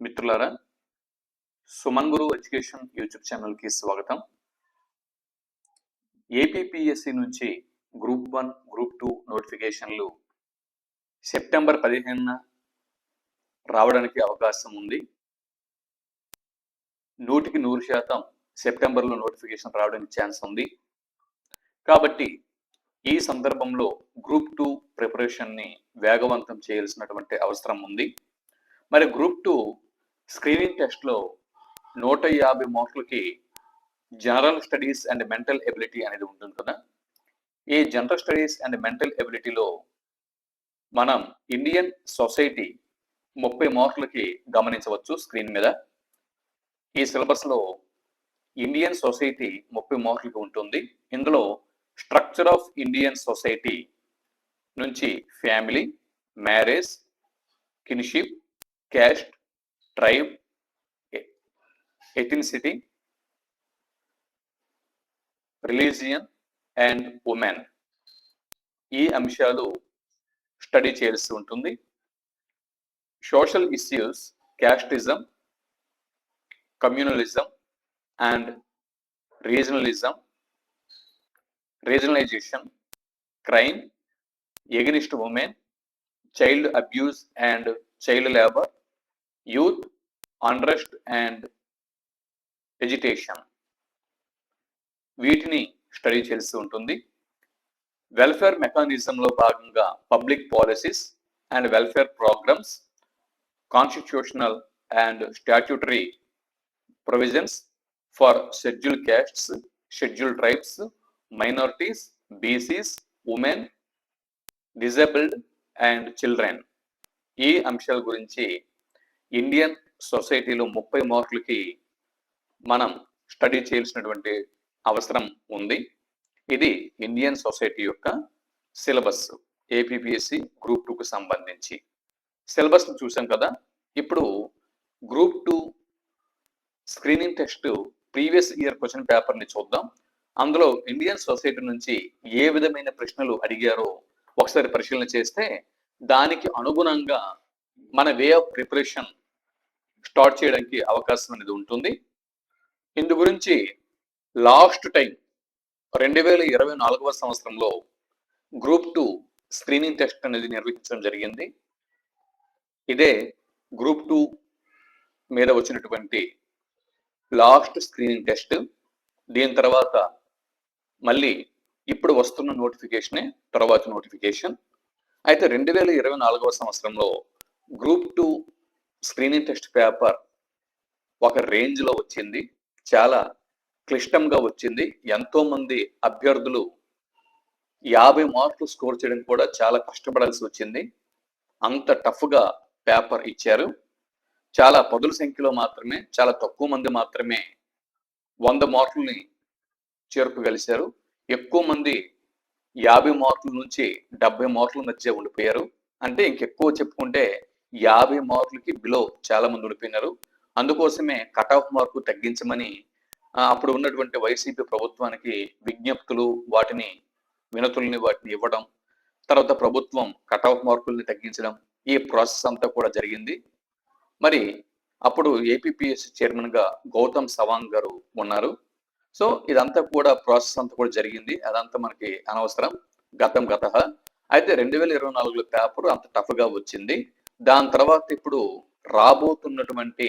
మిత్రులారా, సుమన్ గురు education YouTube ఛానల్కి స్వాగతం. ఏపీపీఎస్సి నుంచి గ్రూప్ 1, గ్రూప్ 2 నోటిఫికేషన్లు సెప్టెంబర్ 15న రావడానికి అవకాశం ఉంది. 100% సెప్టెంబర్లో నోటిఫికేషన్ రావడానికి ఛాన్స్ ఉంది. కాబట్టి ఈ సందర్భంలో గ్రూప్ 2 ప్రిపరేషన్ని వేగవంతం చేయాల్సినటువంటి అవసరం ఉంది. మరి గ్రూప్ 2 స్క్రీనింగ్ టెస్ట్లో 150 మార్కులకి general studies and mental ability అనేది ఉంటుంది కదా. ఈ జనరల్ స్టడీస్ అండ్ మెంటల్ ఎబిలిటీలో మనం ఇండియన్ సొసైటీ 30 మార్కులకి గమనించవచ్చు స్క్రీన్ మీద. ఈ సిలబస్లో ఇండియన్ సొసైటీ 30 మార్కులకి ఉంటుంది. ఇందులో స్ట్రక్చర్ ఆఫ్ ఇండియన్ సొసైటీ నుంచి family, marriage, kinship, caste, tribe, ethnicity, religion and women ఈ అంశాలు స్టడీ చేయాల్సి ఉంటుంది. Social issues, casteism, communalism and regionalisation, crime, against women, child abuse and child labour, youth, unrest and agitation వీటిని study చేస్తూ ఉంటుంది. Welfare మెకానిజంలో భాగంగా public policies and welfare programmes, constitutional and statutory provisions for scheduled castes, scheduled tribes, minorities, BCs, women, disabled and children ఈ అంశాల గురించి Indian సొసైటీలో 30 మార్కులకి మనం స్టడీ చేయాల్సినటువంటి అవసరం ఉంది. ఇది ఇండియన్ సొసైటీ యొక్క సిలబస్. ఏపీపీఎస్సి గ్రూప్ 2కు సంబంధించి సిలబస్ని చూసాం కదా. ఇప్పుడు group 2 screening test previous year question పేపర్ని చూద్దాం. అందులో ఇండియన్ సొసైటీ నుంచి ఏ విధమైన ప్రశ్నలు అడిగారో ఒకసారి పరిశీలన చేస్తే దానికి అనుగుణంగా మన వే ఆఫ్ ప్రిపరేషన్ స్టార్ట్ చేయడానికి అవకాశం అనేది ఉంటుంది. ఇందు గురించి లాస్ట్ టైం 2024వ సంవత్సరంలో గ్రూప్ 2 స్క్రీనింగ్ టెస్ట్ అనేది నిర్వహించడం జరిగింది. ఇదే గ్రూప్ 2 మీద వచ్చినటువంటి లాస్ట్ స్క్రీనింగ్ టెస్ట్. దీని తర్వాత మళ్ళీ ఇప్పుడు వస్తున్న నోటిఫికేషనే తర్వాత నోటిఫికేషన్. అయితే 2024వ సంవత్సరంలో గ్రూప్ 2 స్క్రీనింగ్ టెస్ట్ పేపర్ ఒక రేంజ్లో వచ్చింది. చాలా క్లిష్టంగా వచ్చింది. ఎంతో మంది అభ్యర్థులు 50 మార్కులు స్కోర్ చేయడం కూడా చాలా కష్టపడాల్సి వచ్చింది. అంత టఫ్గా పేపర్ ఇచ్చారు. చాలా పదుల సంఖ్యలో మాత్రమే, చాలా తక్కువ మంది మాత్రమే 100 మార్కుల్ని చేరుకోగలిశారు. ఎక్కువ మంది 50 మార్కుల నుంచి 70 మార్కుల మధ్య ఉండిపోయారు. అంటే ఇంకెక్కువ చెప్పుకుంటే 50 మార్కులకి బిలో చాలా మంది ఉండిపోయినారు. అందుకోసమే కట్ ఆఫ్ మార్కు తగ్గించమని అప్పుడు ఉన్నటువంటి వైసీపీ ప్రభుత్వానికి విజ్ఞప్తులు, వినతుల్ని ఇవ్వడం, తర్వాత ప్రభుత్వం కట్ ఆఫ్ మార్కుల్ని తగ్గించడం, ఈ ప్రాసెస్ అంతా కూడా జరిగింది. మరి అప్పుడు ఏపీపీఎస్సీ చైర్మన్ గా గౌతమ్ సవాంగ్ గారు ఉన్నారు. సో ఇదంతా కూడా ప్రాసెస్ అంతా కూడా జరిగింది. అదంతా మనకి అనవసరం, గతం గత. అయితే 2024లో పేపర్ అంత టఫ్గా వచ్చింది. దాని తర్వాత ఇప్పుడు రాబోతున్నటువంటి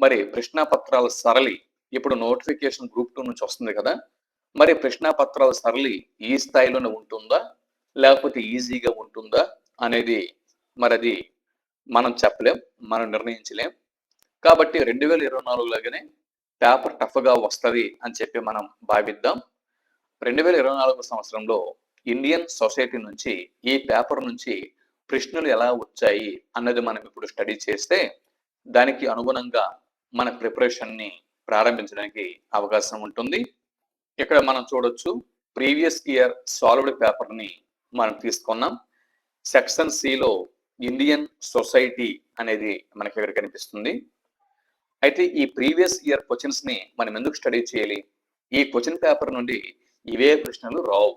మరి ప్రశ్నాపత్రాల సరళి, ఇప్పుడు నోటిఫికేషన్ గ్రూప్ 2 నుంచి వస్తుంది కదా. మరి ప్రశ్నాపత్రాల సరళి ఈ స్థాయిలోనే ఉంటుందా లేకపోతే ఈజీగా ఉంటుందా అనేది మరి అది మనం చెప్పలేం, మనం నిర్ణయించలేం. కాబట్టి 2024లాగానే పేపర్ టఫ్గా వస్తుంది అని చెప్పి మనం భావిద్దాం. 2024 సంవత్సరంలో ఇండియన్ సొసైటీ నుంచి ఈ పేపర్ నుంచి ప్రశ్నలు ఎలా వచ్చాయి అన్నది మనం ఇప్పుడు స్టడీ చేస్తే దానికి అనుగుణంగా మన ప్రిపరేషన్ని ప్రారంభించడానికి అవకాశం ఉంటుంది. ఇక్కడ మనం చూడొచ్చు, ప్రీవియస్ ఇయర్ సాల్వ్డ్ పేపర్ని మనం తీసుకున్నాం. సెక్షన్ సిలో ఇండియన్ సొసైటీ అనేది మనకి ఇక్కడ కనిపిస్తుంది. అయితే ఈ ప్రీవియస్ ఇయర్ క్వశ్చన్స్ని మనం ఎందుకు స్టడీ చేయాలి? ఈ క్వశ్చన్ పేపర్ నుండి ఇవే ప్రశ్నలు రావు.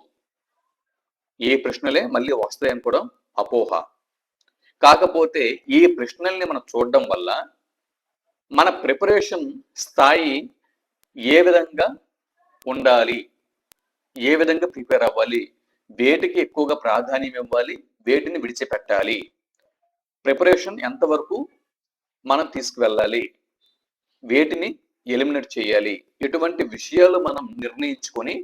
ఈ ప్రశ్నలే మళ్ళీ వస్తాయని కూడా అపోహ. కాకపోతే ఈ ప్రశ్నల్ని మనం చూడడం వల్ల మన ప్రిపరేషన్ స్థాయి ఏ విధంగా ఉండాలి, ఏ విధంగా ప్రిపేర్ అవ్వాలి, వేటికి ఎక్కువగా ప్రాధాన్యం ఇవ్వాలి, వేటిని విడిచిపెట్టాలి, ప్రిపరేషన్ ఎంతవరకు మనం తీసుకువెళ్ళాలి, వేటిని ఎలిమినేట్ చేయాలి, ఇటువంటి విషయాలు మనం నిర్ణయించుకొని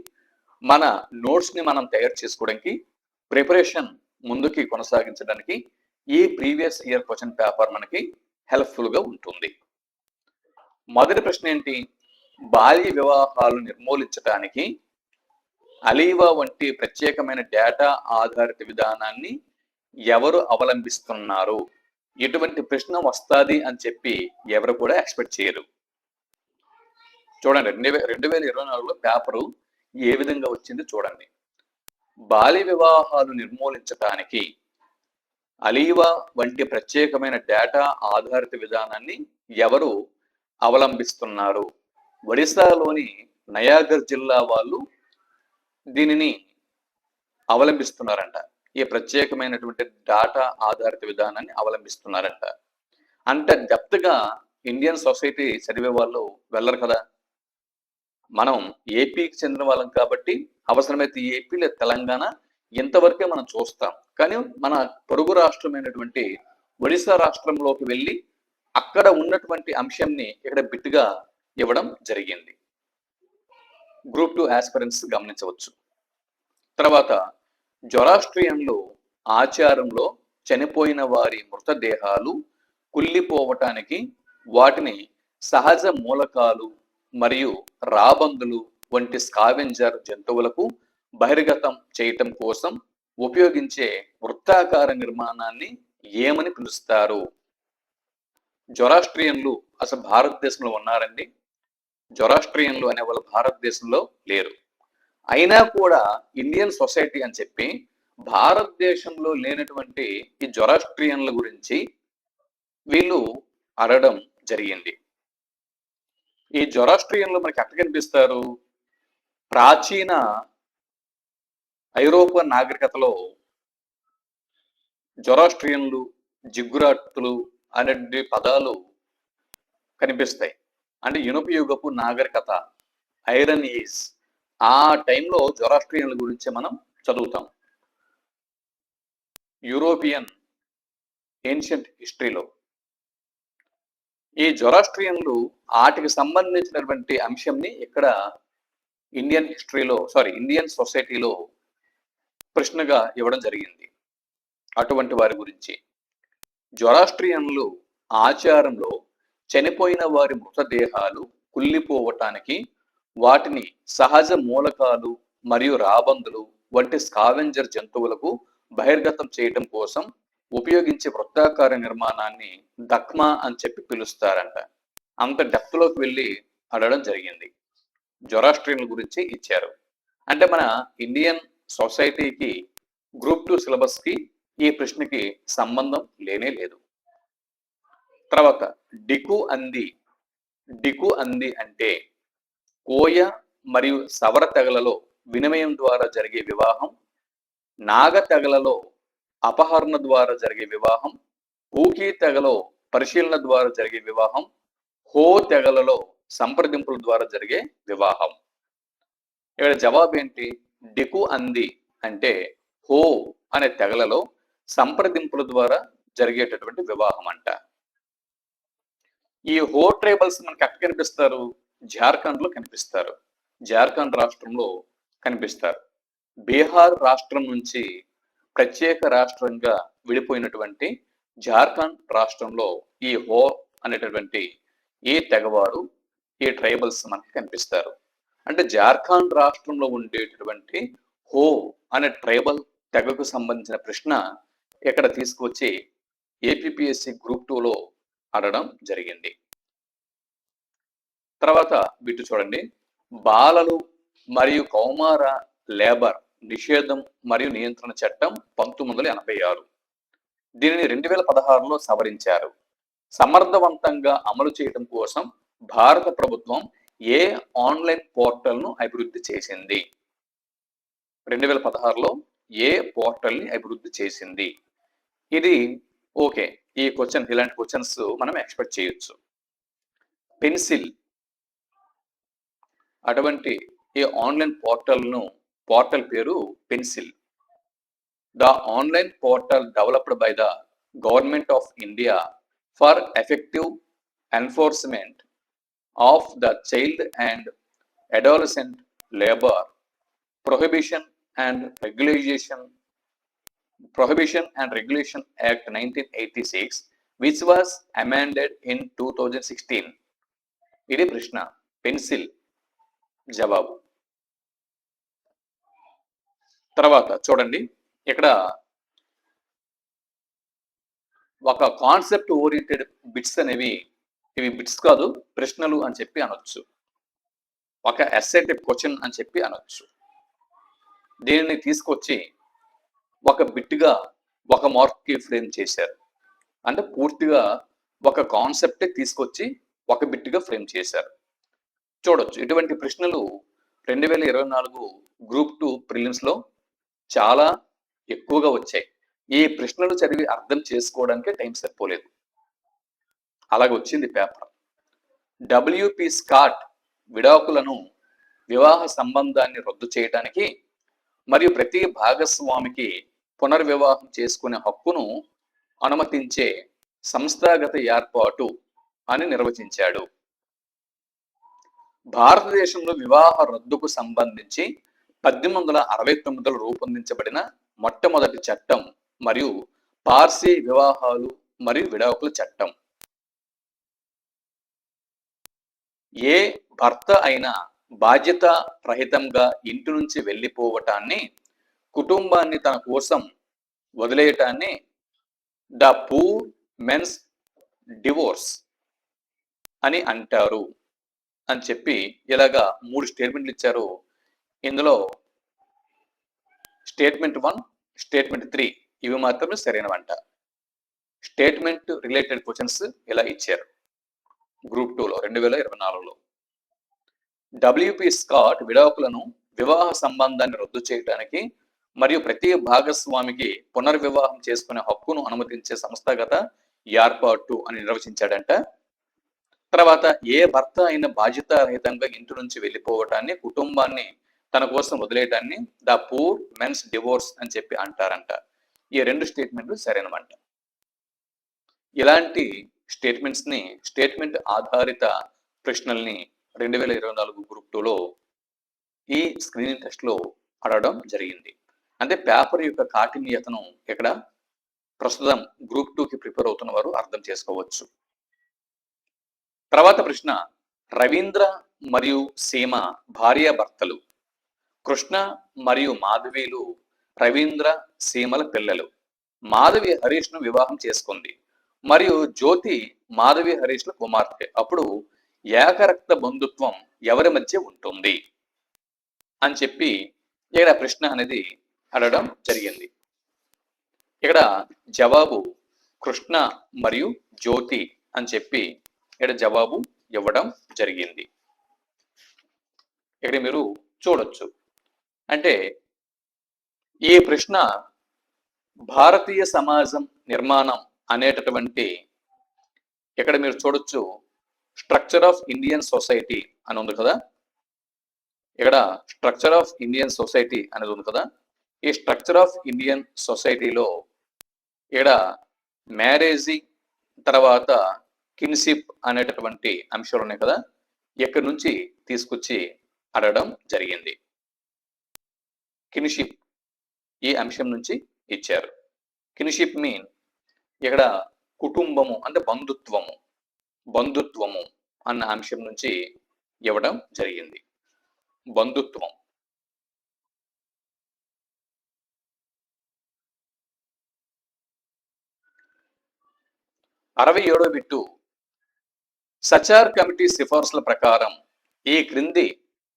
మన నోట్స్ని మనం తయారు చేసుకోవడానికి, ప్రిపరేషన్ ముందుకి కొనసాగించడానికి ఈ ప్రీవియస్ ఇయర్ క్వశ్చన్ పేపర్ మనకి హెల్ప్ఫుల్గా ఉంటుంది. మొదటి ప్రశ్న ఏంటి? బాల్య వివాహాలు నిర్మూలించడానికి అలీవా వంటి ప్రత్యేకమైన డేటా ఆధారిత విధానాన్ని ఎవరు అవలంబిస్తున్నారు? ఎటువంటి ప్రశ్న వస్తుంది అని చెప్పి ఎవరు కూడా ఎక్స్పెక్ట్ చేయరు. చూడండి, 2024లో పేపరు ఏ విధంగా వచ్చింది చూడండి. బాల్య వివాహాలు నిర్మూలించడానికి అలీవా వంటి ప్రత్యేకమైన డేటా ఆధారిత విధానాన్ని ఎవరు అవలంబిస్తున్నారు? ఒడిశాలోని నయాగర్ జిల్లా వాళ్ళు దీనిని అవలంబిస్తున్నారంట. ఈ ప్రత్యేకమైనటువంటి డేటా ఆధారిత విధానాన్ని అవలంబిస్తున్నారంట. అంటే డెప్త్గా ఇండియన్ సొసైటీ చదివే వాళ్ళు వెళ్ళరు కదా. మనం ఏపీకి చెందిన వాళ్ళం కాబట్టి అవసరమైతే ఏపీ లేదా తెలంగాణ ఇంతవరకే మనం చూస్తాం. కానీ మన పొరుగు రాష్ట్రమైనటువంటి ఒడిశా రాష్ట్రంలోకి వెళ్ళి అక్కడ ఉన్నటువంటి అంశాన్ని ఇక్కడ బిట్టుగా ఇవ్వడం జరిగింది. గ్రూప్ 2 ఆస్పిరెంట్స్ గమనించవచ్చు. తర్వాత జొరాస్ట్రియన్లు ఆచారంలో చనిపోయిన వారి మృతదేహాలు కుళ్ళిపోవటానికి వాటిని సహజ మూలకాలు మరియు రాబందులు వంటి స్కావెంజర్ జంతువులకు బహిర్గతం చేయటం కోసం ఉపయోగించే వృత్తాకార నిర్మాణాన్ని ఏమని పిలుస్తారు? జొరాస్ట్రియన్లు అసలు భారతదేశంలో ఉన్నారండి? జొరాస్ట్రియన్లు అనే వాళ్ళు భారతదేశంలో లేరు. అయినా కూడా ఇండియన్ సొసైటీ అని చెప్పి భారతదేశంలో లేనటువంటి ఈ జొరాస్ట్రియన్ల గురించి వీళ్ళు అడగడం జరిగింది. ఈ జొరాస్ట్రియన్లు మనకి ఎక్కడ కనిపిస్తారు? ప్రాచీన ఐరోపా నాగరికతలో జొరాస్ట్రియన్లు, జిగ్గురాట్లు అనే పదాలు కనిపిస్తాయి. అంటే ఇనుప యుగపు నాగరికత, ఐరన్ ఏజ్, ఆ టైంలో జొరాస్ట్రియన్ల గురించి మనం చదువుతాం యూరోపియన్ ఏన్షియంట్ హిస్టరీలో. ఈ జొరాస్ట్రియన్లు వాటికి సంబంధించినటువంటి అంశంని ఇక్కడ ఇండియన్ సొసైటీలో ప్రశ్నగా ఇవ్వడం జరిగింది. అటువంటి వారి గురించి జొరాస్ట్రియన్లు ఆచారంలో చనిపోయిన వారి మృతదేహాలు కుళ్ళిపోవటానికి వాటిని సహజ మూలకాలు మరియు రాబందులు వంటి స్కావెంజర్ జంతువులకు బహిర్గతం చేయటం కోసం ఉపయోగించే వృత్తాకార నిర్మాణాన్ని దక్మా అని చెప్పి పిలుస్తారంట. అంత డెప్త్లోకి వెళ్ళి అడగడం జరిగింది. జొరాస్ట్రియన్ల గురించి ఇచ్చారు. అంటే మన ఇండియన్ సొసైటీకి గ్రూప్ 2 సిలబస్కి ఈ ప్రశ్నకి సంబంధం లేనే లేదు. తర్వాత డికు అంది అంటే కోయ మరియు సవర తెగలలో వినిమయం ద్వారా జరిగే వివాహం, నాగ తెగలలో అపహరణ ద్వారా జరిగే వివాహం, కూకీ తెగలో పరిశీలన ద్వారా జరిగే వివాహం, హో తెగలలో సంప్రదింపుల ద్వారా జరిగే వివాహం. ఇక్కడ జవాబు ఏంటి? డికు అంది అంటే హో అనే తెగలలో సంప్రదింపుల ద్వారా జరిగేటటువంటి వివాహం అంట. ఈ హో ట్రైబల్స్ మనకి ఎక్కడ కనిపిస్తారు? జార్ఖండ్ లో కనిపిస్తారు. జార్ఖండ్ రాష్ట్రంలో కనిపిస్తారు. బీహార్ రాష్ట్రం నుంచి ప్రత్యేక రాష్ట్రంగా విడిపోయినటువంటి జార్ఖండ్ రాష్ట్రంలో ఈ హో అనేటటువంటి ఈ తెగవారు, ఈ ట్రైబల్స్ మనకి కనిపిస్తారు. అంటే జార్ఖండ్ రాష్ట్రంలో ఉండేటటువంటి హో అనే ట్రైబల్ తెగకు సంబంధించిన ప్రశ్న ఇక్కడ తీసుకొచ్చి ఏపీపీఎస్సి గ్రూప్ 2లో అడగడం జరిగింది. తర్వాత వీటి చూడండి, బాలలు మరియు కౌమార లేబర్ నిషేధం మరియు నియంత్రణ చట్టం 1986. దీనిని 2016లో సవరించారు. సమర్థవంతంగా అమలు చేయడం కోసం భారత ప్రభుత్వం ఏ ఆన్లైన్ పోర్టల్ను అభివృద్ధి చేసింది? 2016లో ఏ పోర్టల్ని అభివృద్ధి చేసింది? ఇది ఓకే. ఈ క్వశ్చన్, ఇలాంటి క్వశ్చన్స్ మనం ఎక్స్పెక్ట్ చేయొచ్చు. పెన్సిల్ అటువంటి ఈ ఆన్లైన్ పోర్టల్ పేరు pencil. The online portal developed by the government of India for effective enforcement of the child and adolescent labour prohibition and regulation Act 1986, which was amended in 2016. ఇది ప్రశ్న. Pencil జవాబు. తర్వాత చూడండి, ఇక్కడ ఒక కాన్సెప్ట్ ఓరియంటెడ్ బిట్స్ అనేవి, ఇవి bits కాదు, ప్రశ్నలు అని చెప్పి అనొచ్చు. ఒక ఎస్సే టైప్ క్వశ్చన్ అని చెప్పి అనొచ్చు. దీనిని తీసుకొచ్చి ఒక బిట్గా ఒక మార్క్కి ఫ్రేమ్ చేశారు. అంటే పూర్తిగా ఒక కాన్సెప్టే తీసుకొచ్చి ఒక బిట్గా ఫ్రేమ్ చేశారు. చూడొచ్చు, ఇటువంటి ప్రశ్నలు 2024 గ్రూప్ 2 ప్రిలిమ్స్లో చాలా ఎక్కువగా వచ్చాయి. ఈ ప్రశ్నలు చదివి అర్థం చేసుకోవడానికే టైం సరిపోలేదు, అలాగే వచ్చింది పేపర్. WP స్కాట్ విడాకులను వివాహ సంబంధాన్ని రద్దు చేయడానికి మరియు ప్రతి భాగస్వామికి పునర్వివాహం చేసుకునే హక్కును అనుమతించే సంస్థాగత ఏర్పాటు అని నిర్వచించాడు. భారతదేశంలో వివాహ రద్దుకు సంబంధించి 1869లో రూపొందించబడిన మొట్టమొదటి చట్టం మరియు పార్సీ వివాహాలు మరియు విడాకుల చట్టం. ఏ భర్త అయినా బాధ్యత రహితంగా ఇంటి నుంచి వెళ్ళిపోవటాన్ని, కుటుంబాన్ని తన కోసం వదిలేయటాన్ని ద పూర్ మెన్స్ డివోర్స్ అని అంటారు అని చెప్పి ఇలాగా 3 స్టేట్మెంట్లు ఇచ్చారు. ఇందులో స్టేట్మెంట్ 1, స్టేట్మెంట్ 3 ఇవి మాత్రమే సరైనవంట. స్టేట్మెంట్ రిలేటెడ్ క్వశ్చన్స్ ఇలా ఇచ్చారు గ్రూప్ 2లో 2024లో. WP స్కాట్ విడాకులను వివాహ సంబంధాన్ని రద్దు చేయడానికి మరియు ప్రతి భాగస్వామికి పునర్వివాహం చేసుకునే హక్కును అనుమతించే సంస్థాగత ఏర్పాటు అని నిర్వచించాడంట. తర్వాత ఏ భర్త అయిన బాధ్యత రహితంగా ఇంటి నుంచి వెళ్ళిపోవటాన్ని, కుటుంబాన్ని తన కోసం వదిలేయటాన్ని ద పూర్ మెన్స్ డివోర్స్ అని చెప్పి అంటారంట. ఈ 2 స్టేట్మెంట్లు సరైనవంట. ఇలాంటి స్టేట్మెంట్స్ని, స్టేట్మెంట్ ఆధారిత ప్రశ్నల్ని 2024 గ్రూప్ 2లో ఈ స్క్రీనింగ్ టెస్ట్లో అడగడం జరిగింది. అంటే పేపర్ యొక్క కాఠిన్యతను ఇక్కడ ప్రస్తుతం గ్రూప్ 2కి ప్రిపేర్ అవుతున్న వారు అర్థం చేసుకోవచ్చు. తర్వాత ప్రశ్న, రవీంద్ర మరియు సీమ భార్యాభర్తలు. కృష్ణ మరియు మాధవీలు రవీంద్ర సీమల పిల్లలు. మాధవి హరీష్ను వివాహం చేసుకుంది మరియు జ్యోతి మాధవి హరీష్ల కుమార్తె. అప్పుడు ఏకరక్త బంధుత్వం ఎవరి మధ్య ఉంటుంది అని చెప్పి ఇక్కడ ప్రశ్న అనేది అడగడం జరిగింది. ఇక్కడ జవాబు కృష్ణ మరియు జ్యోతి అని చెప్పి ఇక్కడ జవాబు ఇవ్వడం జరిగింది. ఇక్కడ మీరు చూడొచ్చు, అంటే ఈ ప్రశ్న భారతీయ సమాజం నిర్మాణం అనేటటువంటి, ఇక్కడ మీరు చూడొచ్చు స్ట్రక్చర్ ఆఫ్ ఇండియన్ సొసైటీ అని ఉంది కదా, ఇక్కడ స్ట్రక్చర్ ఆఫ్ ఇండియన్ సొసైటీ అనేది ఉంది కదా. ఈ స్ట్రక్చర్ ఆఫ్ ఇండియన్ సొసైటీలో ఇక్కడ మ్యారేజీ తర్వాత కిన్షిప్ అనేటటువంటి అంశాలు ఉన్నాయి కదా, ఎక్కడి నుంచి తీసుకొచ్చి అడగడం జరిగింది. కిన్షిప్ ఈ అంశం నుంచి ఇచ్చారు. కిన్షిప్ మీన్ ఇక్కడ కుటుంబము అంటే బంధుత్వము అన్న అంశం నుంచి ఇవ్వడం జరిగింది. బంధుత్వం. అరవై 67వ బిట్టు, సచార్ కమిటీ సిఫార్సుల ప్రకారం ఈ క్రింది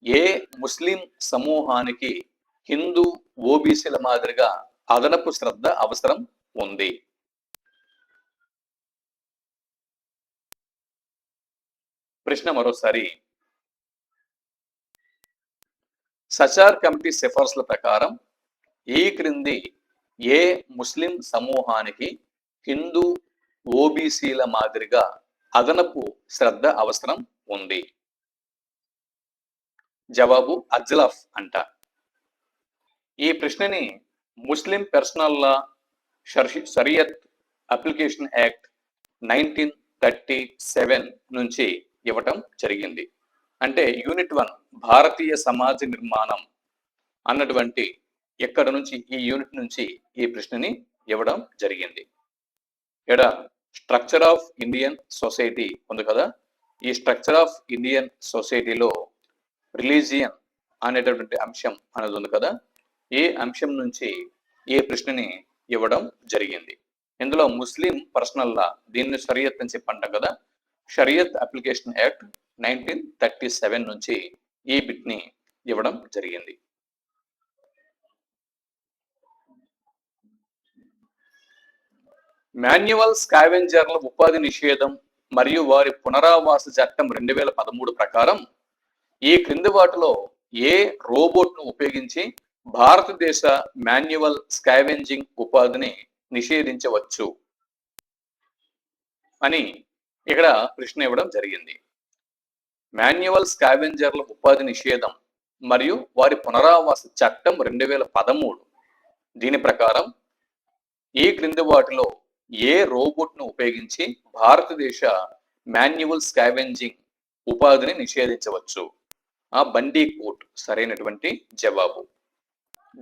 ఏ ముస్లిం సమూహానికి హిందూ ఓబీసీల మాదిరిగా అదనపు శ్రద్ధ అవసరం ఉంది? ప్రశ్న మరోసారి, సచార్ కమిటీ సిఫార్సుల ప్రకారం ఈ క్రింది ఏ ముస్లిం సమూహానికి హిందూ ఓబీసీల మాదిరిగా అదనపు శ్రద్ధ అవసరం ఉంది? జవాబు అజ్లాఫ్ అంట. ఈ ప్రశ్నని ముస్లిం పర్సనల్ లా షరియత్ అప్లికేషన్ యాక్ట్ 1937 నుంచి ఇవ్వటం జరిగింది. అంటే యూనిట్ 1 భారతీయ సమాజ నిర్మాణం అన్నటువంటి ఎక్కడ నుంచి ఈ యూనిట్ నుంచి ఈ ప్రశ్నని ఇవ్వడం జరిగింది. ఇక్కడ స్ట్రక్చర్ ఆఫ్ ఇండియన్ సొసైటీ ఉంది కదా, ఈ స్ట్రక్చర్ ఆఫ్ ఇండియన్ సొసైటీలో రిలీజియన్ అనేటటువంటి అంశం అనేది ఉంది కదా, ఈ అంశం నుంచి ఈ ప్రశ్నని ఇవ్వడం జరిగింది. ఇందులో ముస్లిం పర్సనల్ లా, దీన్ని షరియత్ అని చెప్పి అంటాం కదా, షరియత్ అప్లికేషన్ యాక్ట్ 1937 నుంచి ఈ బిట్ని ఇవ్వడం జరిగింది. మాన్యువల్ స్కావెంజర్ల ఉపాధి నిషేధం మరియు వారి పునరావాస చట్టం 2013 ప్రకారం ఈ క్రింది వాటిలో ఏ రోబోట్ను ఉపయోగించి భారతదేశ మాన్యువల్ స్కావెంజింగ్ ఉపాధిని నిషేధించవచ్చు అని ఇక్కడ ప్రశ్న ఇవ్వడం జరిగింది. మాన్యువల్ స్కావెంజర్ల ఉపాధి నిషేధం మరియు వారి పునరావాస చట్టం 2013 దీని ప్రకారం ఈ క్రింది వాటిలో ఏ రోబోట్ను ఉపయోగించి భారతదేశ మాన్యువల్ స్కావెంజింగ్ ఉపాధిని నిషేధించవచ్చు? ఆ బండీ కోట్ సరైనటువంటి జవాబు.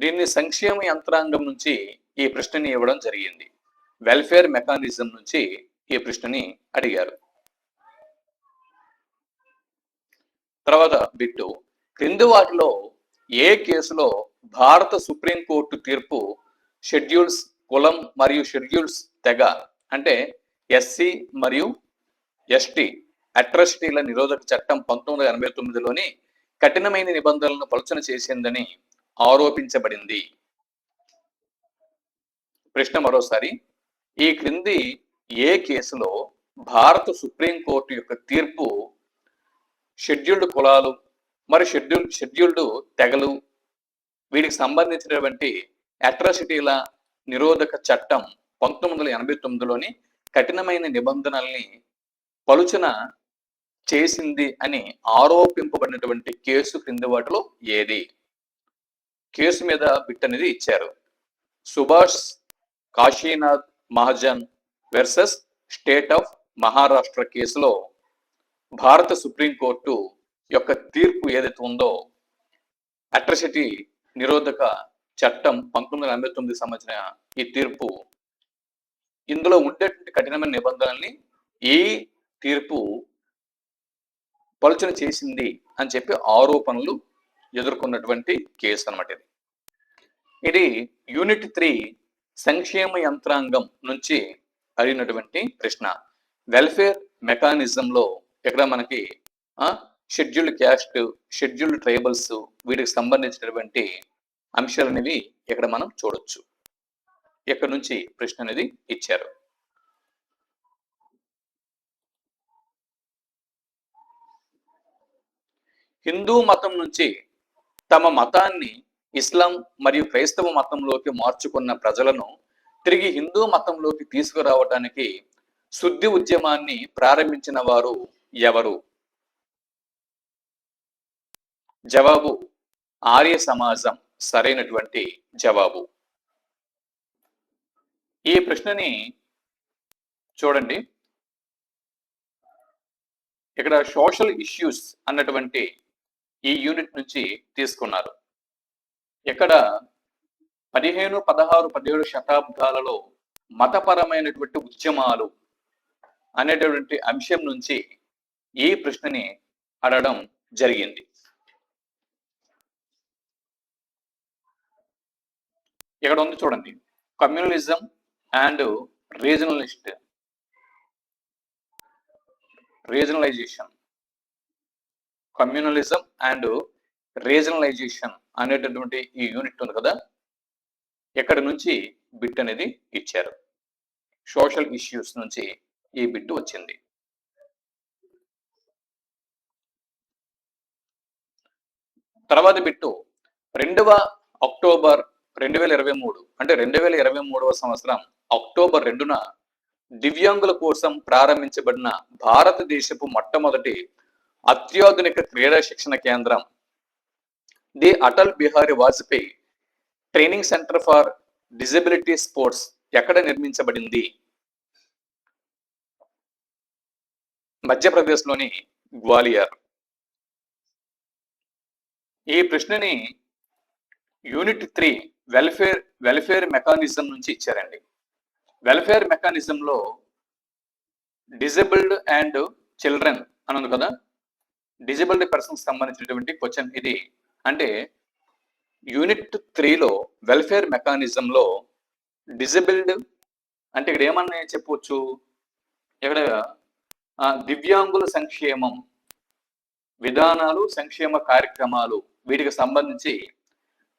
దీన్ని సంక్షేమ యంత్రాంగం నుంచి ఈ ప్రశ్నని ఇవ్వడం జరిగింది. వెల్ఫేర్ మెకానిజం నుంచి ఈ ప్రశ్నని అడిగారు. తర్వాత బిట్టు, క్రింది వాటిలో ఏ కేసులో భారత సుప్రీంకోర్టు తీర్పు షెడ్యూల్స్ కులం మరియు షెడ్యూల్స్ తెగ అంటే ఎస్సీ మరియు ఎస్టీ అట్రాసిటీల నిరోధక చట్టం 1989లోని కఠినమైన నిబంధనలను పలుచన చేసిందని ఆరోపించబడింది? ప్రశ్న మరోసారి, ఈ క్రింది ఏ కేసులో భారత సుప్రీంకోర్టు యొక్క తీర్పు షెడ్యూల్డ్ కులాలు మరి షెడ్యూల్డ్ తెగలు వీటికి సంబంధించినటువంటి అట్రాసిటీల నిరోధక చట్టం 1989లోని కఠినమైన నిబంధనల్ని పలుచన చేసింది అని ఆరోపింపబడినటువంటి కేసు క్రింది వాటిలో ఏది? కేసు మీద బిట్ అనేది ఇచ్చారు. Subhash Kashinath Mahajan versus state of Maharashtra కేసులో భారత సుప్రీంకోర్టు యొక్క తీర్పు ఏదైతే ఉందో అట్రాసిటీ నిరోధక చట్టం 1989 సంబంధించిన ఈ తీర్పు, ఇందులో ఉండేటువంటి కఠినమైన నిబంధనల్ని ఈ తీర్పు పలుచన చేసింది అని చెప్పి ఆరోపణలు ఎదుర్కొన్నటువంటి కేసు అన్నమాట ఇది. ఇది యూనిట్ 3 సంక్షేమ యంత్రాంగం నుంచి అడిగినటువంటి ప్రశ్న. వెల్ఫేర్ మెకానిజంలో ఇక్కడ మనకి షెడ్యూల్డ్ క్యాస్ట్, షెడ్యూల్డ్ ట్రైబల్స్ వీటికి సంబంధించినటువంటి అంశాలు అనేవి ఇక్కడ మనం చూడొచ్చు. ఇక్కడ నుంచి ప్రశ్న అనేది ఇచ్చారు. హిందూ మతం నుంచి తమ మతాన్ని ఇస్లాం మరియు క్రైస్తవ మతంలోకి మార్చుకున్న ప్రజలను తిరిగి హిందూ మతంలోకి తీసుకురావడానికి శుద్ధి ఉద్యమాన్ని ప్రారంభించిన వారు ఎవరు? జవాబు ఆర్య సమాజం సరైనటువంటి జవాబు. ఈ ప్రశ్నని చూడండి, ఇక్కడ సోషల్ ఇష్యూస్ అన్నటువంటి ఈ యూనిట్ నుంచి తీసుకున్నారు. ఇక్కడ 15, 16, 17 శతాబ్దాలలో మతపరమైనటువంటి ఉద్యమాలు అనేటటువంటి అంశం నుంచి ఈ ప్రశ్నని అడగడం జరిగింది. ఇక్కడ ఉంది చూడండి, కమ్యూనలిజం అండ్ రీజనలైజేషన్, కమ్యూనలిజం అండ్ రీజనలైజేషన్ అనేటటువంటి ఈ యూనిట్ ఉంది కదా, ఎక్కడి నుంచి బిట్ అనేది ఇచ్చారు. సోషల్ ఇష్యూస్ నుంచి ఈ బిట్ వచ్చింది. తర్వాత బిట్టు 2వ అక్టోబర్ 2023 అంటే 2023వ సంవత్సరం అక్టోబర్ 2న దివ్యాంగుల కోసం ప్రారంభించబడిన భారతదేశపు మొట్టమొదటి అత్యాధునిక క్రీడా శిక్షణ కేంద్రం the Atal Bihari Vajpayee training centre for disability sports ఎక్కడ నిర్మించబడింది? మధ్యప్రదేశ్లోని గ్వాలియర్. ఈ ప్రశ్నని యూనిట్ 3 వెల్ఫేర్ మెకానిజం నుంచి ఇచ్చారండి. వెల్ఫేర్ మెకానిజంలో డిజబుల్డ్ అండ్ చిల్డ్రన్ అని ఉంది కదా, డిజబుల్డ్ పర్సన్స్ సంబంధించినటువంటి క్వశ్చన్ ఇది. అంటే యూనిట్ 3లో వెల్ఫేర్ మెకానిజంలో డిజబుల్డ్ అంటే ఇక్కడ ఏమన్నా చెప్పవచ్చు, ఇక్కడ దివ్యాంగుల సంక్షేమం విధానాలు, సంక్షేమ కార్యక్రమాలు, వీటికి సంబంధించి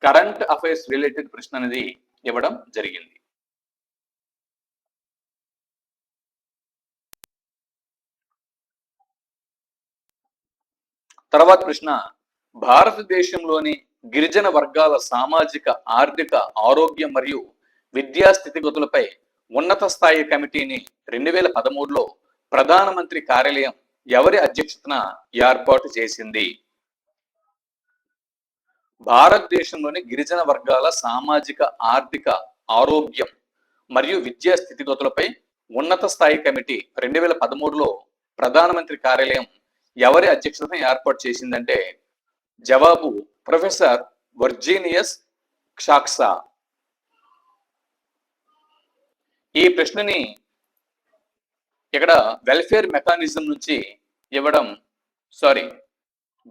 కరెంట్ అఫైర్స్ రిలేటెడ్ ప్రశ్న అనేది ఇవ్వడం జరిగింది. తర్వాత ప్రశ్న, భారతదేశంలోని గిరిజన వర్గాల సామాజిక, ఆర్థిక, ఆరోగ్య మరియు విద్యా స్థితిగతులపై ఉన్నత స్థాయి కమిటీని 2013లో ప్రధానమంత్రి కార్యాలయం ఎవరి అధ్యక్షతన ఏర్పాటు చేసింది? భారతదేశంలోని గిరిజన వర్గాల సామాజిక, ఆర్థిక, ఆరోగ్యం మరియు విద్యా స్థితిగతులపై ఉన్నత స్థాయి కమిటీ 2013లో ప్రధానమంత్రి కార్యాలయం ఎవరి అధ్యక్షతన ఏర్పాటు చేసిందంటే జవాబు ప్రొఫెసర్ వర్జీనియస్ క్షాక్సా. ఈ ప్రశ్నని ఇక్కడ వెల్ఫేర్ మెకానిజం నుంచి ఇవ్వడం,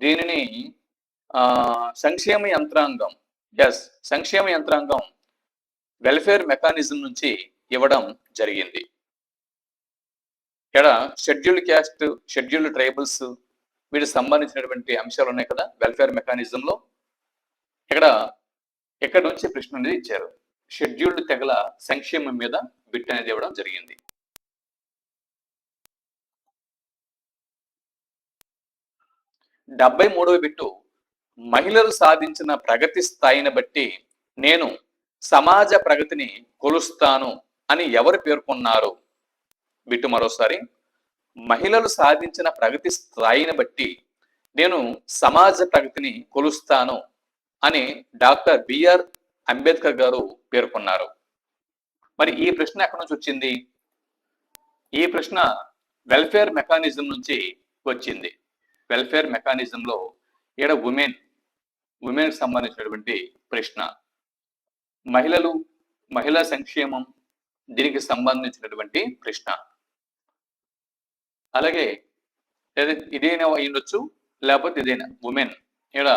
దీనిని సంక్షేమ యంత్రాంగం, సంక్షేమ యంత్రాంగం వెల్ఫేర్ మెకానిజం నుంచి ఇవ్వడం జరిగింది. ఇక్కడ షెడ్యూల్డ్ క్యాస్ట్, షెడ్యూల్డ్ ట్రైబల్స్, వీటికి సంబంధించినటువంటి అంశాలు ఉన్నాయి కదా వెల్ఫేర్ మెకానిజంలో. ఇక్కడ నుంచి ప్రశ్న అనేది ఇచ్చారు. షెడ్యూల్డ్ తెగల సంక్షేమం మీద బిట్ అనేది ఇవ్వడం జరిగింది. డెబ్బై 73వ బిట్టు, మహిళలు సాధించిన ప్రగతి స్థాయిని బట్టి నేను సమాజ ప్రగతిని కొలుస్తాను అని ఎవరు పేర్కొన్నారు? బిట్టు మరోసారి, మహిళలు సాధించిన ప్రగతి స్థాయిని బట్టి నేను సమాజ ప్రగతిని కొలుస్తాను అని డాక్టర్ బిఆర్ అంబేద్కర్ గారు పేర్కొన్నారు. మరి ఈ ప్రశ్న ఎక్కడి నుంచి వచ్చింది? ఈ ప్రశ్న వెల్ఫేర్ మెకానిజం నుంచి వచ్చింది. వెల్ఫేర్ మెకానిజంలో ఇక్కడ ఉమెన్ సంబంధించినటువంటి ప్రశ్న, మహిళా సంక్షేమం, దీనికి సంబంధించినటువంటి ప్రశ్న. అలాగే ఇదేనా అయ్యుండొచ్చు, లేకపోతే ఇదేనా ఉమెన్. ఇక్కడ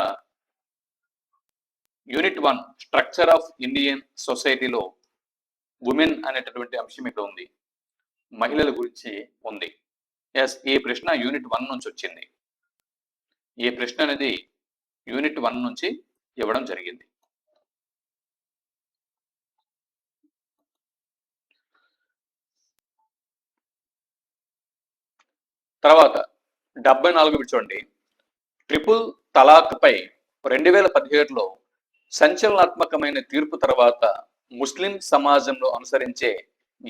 యూనిట్ 1 స్ట్రక్చర్ ఆఫ్ ఇండియన్ సొసైటీలో ఉమెన్ అనేటటువంటి అంశం ఇక్కడ ఉంది, మహిళల గురించి ఉంది. ఈ ప్రశ్న యూనిట్ 1 నుంచి వచ్చింది. ఈ ప్రశ్న అనేది యూనిట్ 1 నుంచి ఇవ్వడం జరిగింది. తర్వాత 74 చూడండి, ట్రిపుల్ తలాక్ పై 2017లో సంచలనాత్మకమైన తీర్పు తర్వాత ముస్లిం సమాజంలో అనుసరించే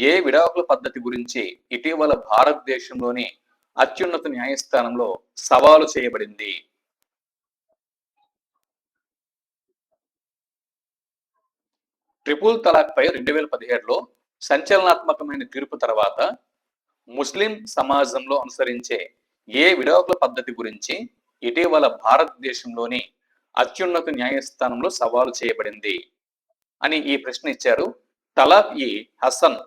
ఏ విడాకుల పద్ధతి గురించి ఇటీవల భారతదేశంలోని అత్యున్నత న్యాయస్థానంలో సవాలు చేయబడింది? ట్రిపుల్ తలాక్ పై 2017లో సంచలనాత్మకమైన తీర్పు తర్వాత ముస్లిం సమాజంలో అనుసరించే ఏ విడాకుల పద్ధతి గురించి ఇటీవల భారతదేశంలోని అత్యున్నత న్యాయస్థానంలో సవాలు చేయబడింది అని ఈ ప్రశ్న ఇచ్చారు. తలాక్ ఈ హసన్.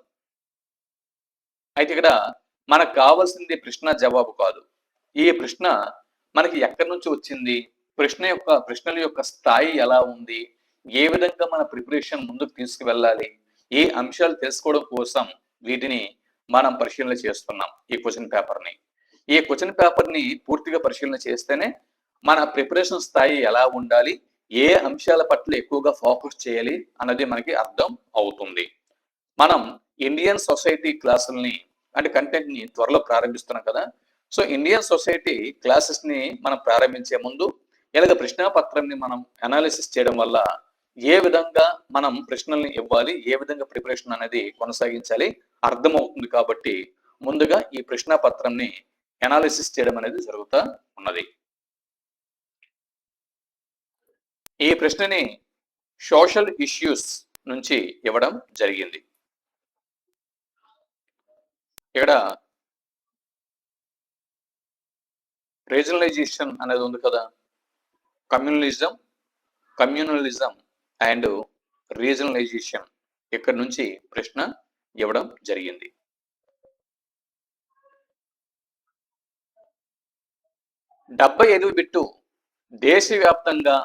అయితే ఇక్కడ మనకు కావాల్సింది ప్రశ్న జవాబు కాదు. ఈ ప్రశ్న మనకి ఎక్కడి నుంచి వచ్చింది, ప్రశ్నల యొక్క స్థాయి ఎలా ఉంది, ఏ విధంగా మన ప్రిపరేషన్ ముందుకు తీసుకువెళ్ళాలి, ఏ అంశాలు తెలుసుకోవడం కోసం వీటిని మనం పరిశీలన చేస్తున్నాం. ఈ క్వశ్చన్ పేపర్ని పూర్తిగా పరిశీలన చేస్తేనే మన ప్రిపరేషన్ స్థాయి ఎలా ఉండాలి, ఏ అంశాల పట్ల ఎక్కువగా ఫోకస్ చేయాలి అన్నది మనకి అర్థం అవుతుంది. మనం ఇండియన్ సొసైటీ క్లాసుల్ని అంటే కంటెంట్ ని త్వరలో ప్రారంభిస్తున్నాం కదా. సో ఇండియన్ సొసైటీ క్లాసెస్ ని మనం ప్రారంభించే ముందు ఇలాగ ప్రశ్నాపత్రాన్ని మనం అనాలిసిస్ చేయడం వల్ల ఏ విధంగా మనం ప్రశ్నల్ని ఇవ్వాలి, ఏ విధంగా ప్రిపరేషన్ అనేది కొనసాగించాలి అర్థమవుతుంది. కాబట్టి ముందుగా ఈ ప్రశ్న పత్రంని అనాలిసిస్ చేయడం అనేది జరుగుతూ ఉన్నది. ఈ ప్రశ్నని సోషల్ ఇష్యూస్ నుంచి ఇవ్వడం జరిగింది. ఇక్కడ రీజనలైజేషన్ అనేది ఉంది కదా, కమ్యూనలిజం అండ్ రీజనలైజేషన్, ఇక్కడ నుంచి ప్రశ్న ఇవ్వడం జరిగింది. డెబ్బై 75 బిట్టు దేశవ్యాప్తంగా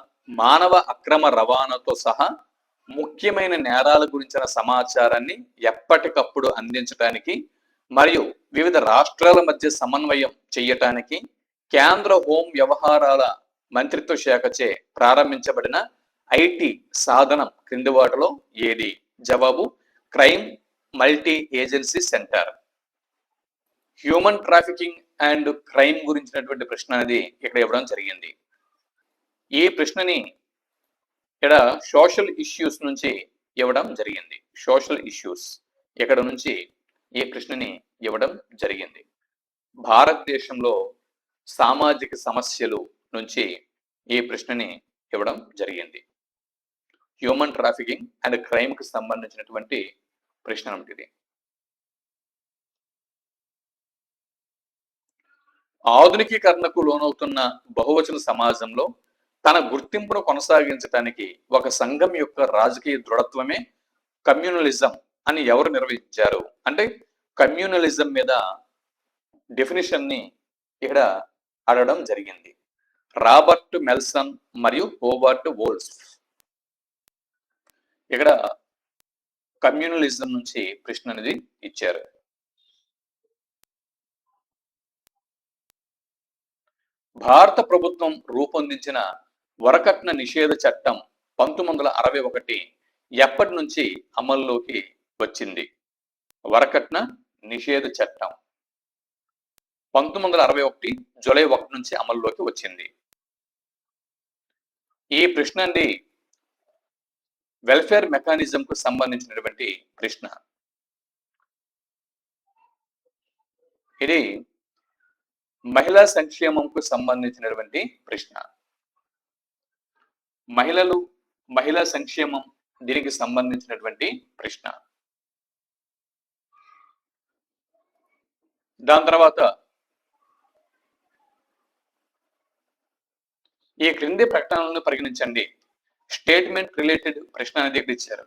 మానవ అక్రమ రవాణాతో సహా ముఖ్యమైన నేరాల గురించిన సమాచారాన్ని ఎప్పటికప్పుడు అందించడానికి మరియు వివిధ రాష్ట్రాల మధ్య సమన్వయం చేయటానికి కేంద్ర హోం వ్యవహారాల మంత్రిత్వ శాఖచే ప్రారంభించబడిన ఐటీ సాధనం క్రింది వాటిలో ఏది? జవాబు crime multi agency centre. Human trafficking and crime గురించినటువంటి ప్రశ్న అనేది ఇక్కడ ఇవ్వడం జరిగింది. ఈ ప్రశ్నని ఇక్కడ సోషల్ ఇష్యూస్ నుంచి ఇవ్వడం జరిగింది. సోషల్ ఇష్యూస్ ఇక్కడ నుంచి ఈ ప్రశ్నని ఇవ్వడం జరిగింది. భారతదేశంలో సామాజిక సమస్యలు నుంచి ఈ ప్రశ్నని ఇవ్వడం జరిగింది. హ్యూమన్ ట్రాఫికింగ్ అండ్ క్రైమ్ కి సంబంధించినటువంటి ప్రశ్న ఇది. ఆధునికీకరణకు లోనవుతున్న బహువచన సమాజంలో తన గుర్తింపును కొనసాగించడానికి ఒక సంఘం యొక్క రాజకీయ దృఢత్వమే కమ్యూనలిజం అని ఎవరు నిర్వహించారు అంటే కమ్యూనలిజం మీద డెఫినిషన్ ని ఇక్కడ అడగడం జరిగింది. రాబర్ట్ మెల్సన్ మరియు హోబర్ట్ వోల్స్ ఇక్కడ కమ్యూనలిజం నుంచి ప్రశ్న అనేది ఇచ్చారు. భారత ప్రభుత్వం రూపొందించిన వరకట్న నిషేధ చట్టం 1961 ఎప్పటి నుంచి అమల్లోకి వచ్చింది? వరకట్న నిషేధ చట్టం 1961 జూలై 1 నుంచి అమల్లోకి వచ్చింది. ఈ ప్రశ్న అండి వెల్ఫేర్ మెకానిజం కు సంబంధించినటువంటి ప్రశ్న. ఇది మహిళా సంక్షేమంకు సంబంధించినటువంటి ప్రశ్న. మహిళా సంక్షేమం దీనికి సంబంధించినటువంటి ప్రశ్న. దాని తర్వాత ఈ క్రింది ప్రకటనలను పరిగణించండి. స్టేట్మెంట్ రిలేటెడ్ ప్రశ్న అనేది ఇక్కడ ఇచ్చారు.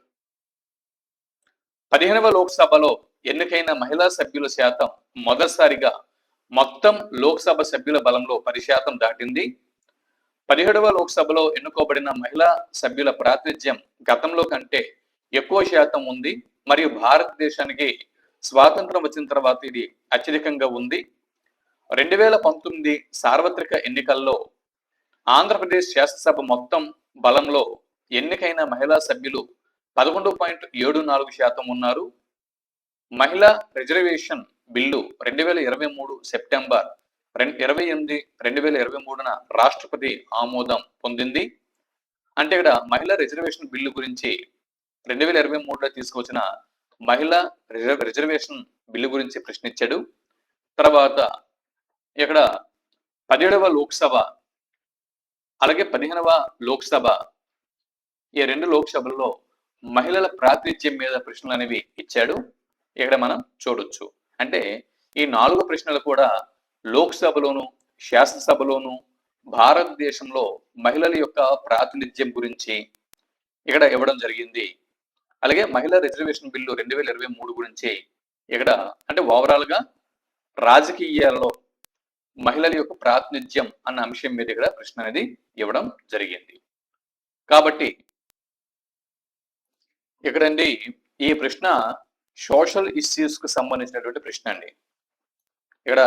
15వ లోక్సభలో ఎన్నికైన మహిళా సభ్యుల శాతం మొదటిసారిగా మొత్తం లోక్సభ సభ్యుల బలంలో 10% దాటింది. 17వ లోక్సభలో ఎన్నుకోబడిన మహిళా సభ్యుల ప్రాతినిధ్యం గతంలో కంటే ఎక్కువ శాతం ఉంది మరియు భారతదేశానికి స్వాతంత్రం వచ్చిన తర్వాత ఇది అత్యధికంగా ఉంది. 2019 సార్వత్రిక ఎన్నికల్లో ఆంధ్రప్రదేశ్ శాసనసభ మొత్తం బలంలో ఎన్నికైన మహిళా సభ్యులు 11.74% ఉన్నారు. మహిళా రిజర్వేషన్ బిల్లు 2023 సెప్టెంబర్ 28, 2023న రాష్ట్రపతి ఆమోదం పొందింది. అంటే ఇక్కడ మహిళా రిజర్వేషన్ బిల్లు గురించి 2023లో తీసుకొచ్చిన మహిళా రిజర్వేషన్ బిల్లు గురించి ప్రశ్నించాడు. తర్వాత ఇక్కడ 17వ లోక్సభ అలాగే 15వ లోక్సభ ఈ రెండు లోక్సభల్లో మహిళల ప్రాతినిధ్యం మీద ప్రశ్నలు అనేవి ఇచ్చాడు. ఇక్కడ మనం చూడొచ్చు. అంటే ఈ 4 ప్రశ్నలు కూడా లోక్సభలోను శాసనసభలోను భారతదేశంలో మహిళల యొక్క ప్రాతినిధ్యం గురించి ఇక్కడ ఇవ్వడం జరిగింది. అలాగే మహిళా రిజర్వేషన్ బిల్లు 2023 గురించి ఇక్కడ అంటే ఓవరాల్ గా రాజకీయాల్లో మహిళల యొక్క ప్రాతినిధ్యం అన్న అంశం మీద ఇక్కడ ప్రశ్న అనేది ఇవ్వడం జరిగింది. కాబట్టి ఇక్కడండి ఈ ప్రశ్న సోషల్ ఇష్యూస్ కు సంబంధించినటువంటి ప్రశ్న అండి. ఇక్కడ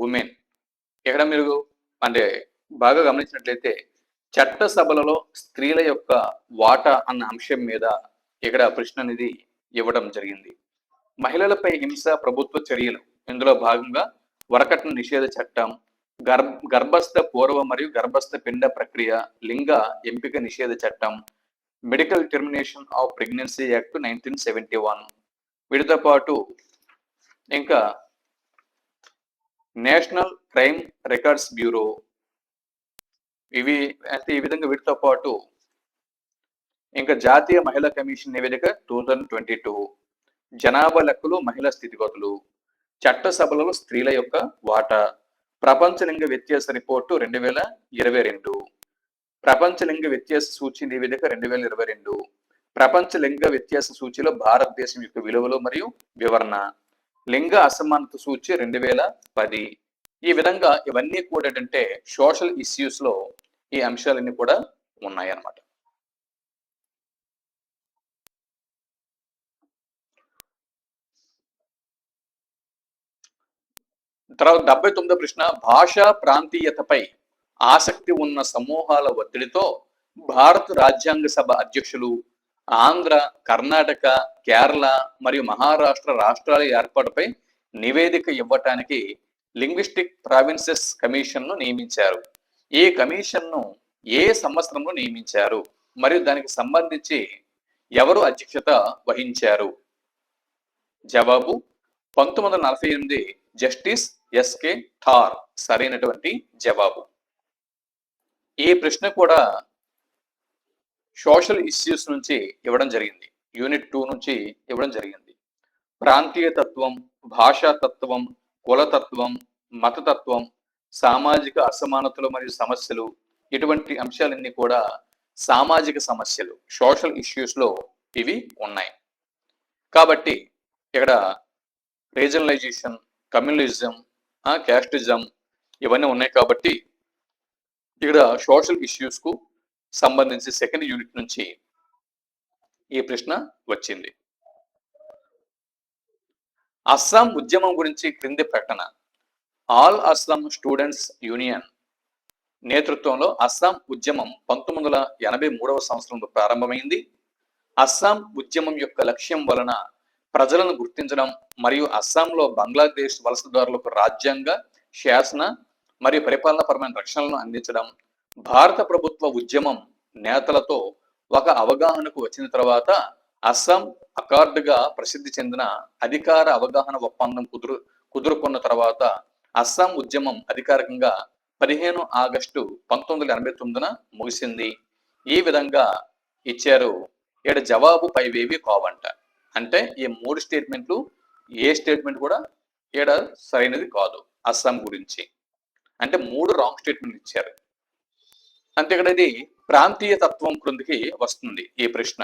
ఉమెన్ ఇక్కడ మీరు అంటే బాగా గమనించినట్లయితే చట్టసభలలో స్త్రీల యొక్క వాటా అన్న అంశం మీద ఇక్కడ ప్రశ్న అనేది ఇవ్వడం జరిగింది. మహిళలపై హింస ప్రభుత్వ చర్యలు ఇందులో భాగంగా వరకట్న నిషేధ చట్టం, గర్భస్థ పూర్వ మరియు గర్భస్థ పిండ ప్రక్రియ, లింగ ఎంపిక నిషేధ చట్టం, medical termination of pregnancy act 1971. వీటితో పాటు ఇంకా నేషనల్ క్రైమ్ రికార్డ్స్ బ్యూరో, ఇవి అంటే ఈ విధంగా వీటితో పాటు ఇంకా జాతీయ మహిళా కమిషన్ నివేదిక 2022, జనాభా లెక్కలు మహిళా స్థితిగతులు, చట్టసభలలో స్త్రీల యొక్క వాటా, ప్రపంచ లింగ వ్యత్యాస రిపోర్టు 2022, ప్రపంచ లింగ వ్యత్యాస సూచి నివేదిక 2022, ప్రపంచ లింగ వ్యత్యాస సూచిలో భారతదేశం యొక్క విలువలు మరియు వివరణ, లింగ అసమానత సూచి 2010. ఈ విధంగా ఇవన్నీ కూడా ఏంటంటే సోషల్ ఇష్యూస్ లో ఈ అంశాలన్నీ కూడా ఉన్నాయి అన్నమాట. తర్వాత 79వ ప్రశ్న, భాషా ప్రాంతీయతపై ఆసక్తి ఉన్న సమూహాల ఒత్తిడితో భారత రాజ్యాంగ సభ అధ్యక్షులు ఆంధ్ర, కర్ణాటక, కేరళ మరియు మహారాష్ట్ర రాష్ట్రాల ఏర్పాటుపై నివేదిక ఇవ్వటానికి లింగ్విస్టిక్ ప్రావిన్సెస్ కమిషన్ను నియమించారు. ఈ కమిషన్ను ఏ సంవత్సరంలో నియమించారు మరియు దానికి సంబంధించి ఎవరు అధ్యక్షత వహించారు? జవాబు 1948 జస్టిస్ ఎస్కే థార్ సరైనటువంటి జవాబు. ఈ ప్రశ్న కూడా సోషల్ ఇష్యూస్ నుంచి ఇవ్వడం జరిగింది, యూనిట్ 2 నుంచి ఇవ్వడం జరిగింది. ప్రాంతీయ తత్వం, భాషా తత్వం, కులతత్వం, మతతత్వం, సామాజిక అసమానతలు మరియు సమస్యలు, ఇటువంటి అంశాలన్నీ కూడా సామాజిక సమస్యలు, సోషల్ ఇష్యూస్ లో ఇవి ఉన్నాయి. కాబట్టి ఇక్కడ రీజనలైజేషన్, కమ్యూనలిజం, క్యాస్టిజం ఇవన్నీ ఉన్నాయి. కాబట్టి ఇక్కడ సోషల్ ఇష్యూస్ కు సంబంధించి సెకండ్ యూనిట్ నుంచి ఈ ప్రశ్న వచ్చింది. అస్సాం ఉద్యమం గురించి క్రింది ప్రకటన. ఆల్ అస్సాం స్టూడెంట్స్ యూనియన్ నేతృత్వంలో అస్సాం ఉద్యమం 1983వ సంవత్సరంలో ప్రారంభమైంది. అస్సాం ఉద్యమం యొక్క లక్ష్యం వలన ప్రజలను గుర్తించడం మరియు అస్సాంలో బంగ్లాదేశ్ వలసదారులకు రాజ్యాంగ, శాసన మరియు పరిపాలనాపరమైన రక్షణలను అందించడం. భారత ప్రభుత్వ ఉద్యమం నేతలతో ఒక అవగాహనకు వచ్చిన తర్వాత అస్సాం అకార్డుగా ప్రసిద్ధి చెందిన అధికార అవగాహన ఒప్పందం కుదురుకున్న తర్వాత అస్సాం ఉద్యమం అధికారికంగా 15 ఆగస్టు 1989న ముగిసింది. ఈ విధంగా ఇచ్చారు. ఇక్కడ జవాబు పైవేవి కావంట. అంటే ఈ 3 స్టేట్మెంట్లు ఏ స్టేట్మెంట్ కూడా ఇక్కడ సరైనది కాదు. అస్సాం గురించి అంటే 3 రాంగ్ స్టేట్మెంట్లు ఇచ్చారు. అంటే ఇక్కడ ఇది ప్రాంతీయ తత్వం క్రిందికి వస్తుంది ఈ ప్రశ్న.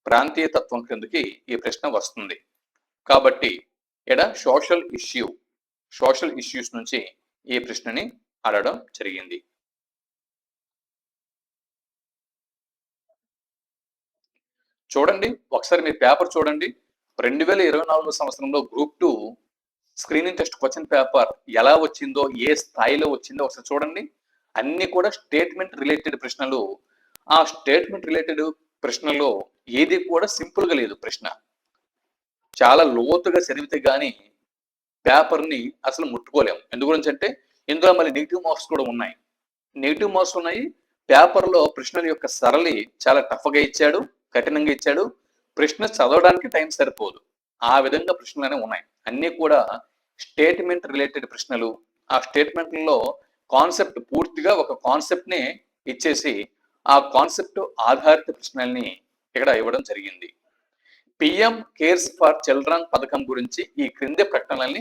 ప్రాంతీయ తత్వం క్రిందికి ఈ ప్రశ్న వస్తుంది. కాబట్టి ఇక్కడ సోషల్ ఇష్యూస్ నుంచి ఈ ప్రశ్నని అడగడం జరిగింది. చూడండి, ఒకసారి మీ పేపర్ చూడండి. 2024 సంవత్సరంలో group 2 screening test question paper ఎలా వచ్చిందో, ఏ స్థాయిలో వచ్చిందో ఒకసారి చూడండి. అన్ని కూడా స్టేట్మెంట్ రిలేటెడ్ ప్రశ్నలు. ఆ స్టేట్మెంట్ రిలేటెడ్ ప్రశ్నలో ఏది కూడా సింపుల్ గా లేదు. ప్రశ్న చాలా లోతుగా చదివితే గానీ పేపర్ని అసలు ముట్టుకోలేము. ఎందు గురించి అంటే ఇందులో మళ్ళీ నెగిటివ్ మార్క్స్ కూడా ఉన్నాయి. నెగిటివ్ మార్క్స్ ఉన్నాయి. పేపర్లో ప్రశ్నల యొక్క సరళి చాలా టఫ్గా ఇచ్చాడు, కఠినంగా ఇచ్చాడు. ప్రశ్న చదవడానికి టైం సరిపోదు. ఆ విధంగా ప్రశ్నలు అనేవి ఉన్నాయి. అన్నీ కూడా స్టేట్మెంట్ రిలేటెడ్ ప్రశ్నలు. ఆ స్టేట్మెంట్లలో కాన్సెప్ట్ పూర్తిగా ఒక కాన్సెప్ట్ ని ఇచ్చేసి ఆ కాన్సెప్ట్ ఆధారిత ప్రశ్నల్ని ఇక్కడ ఇవ్వడం జరిగింది. పిఎం కేర్స్ ఫర్ చిల్డ్రన్ పథకం గురించి ఈ క్రింది ప్రకటనల్ని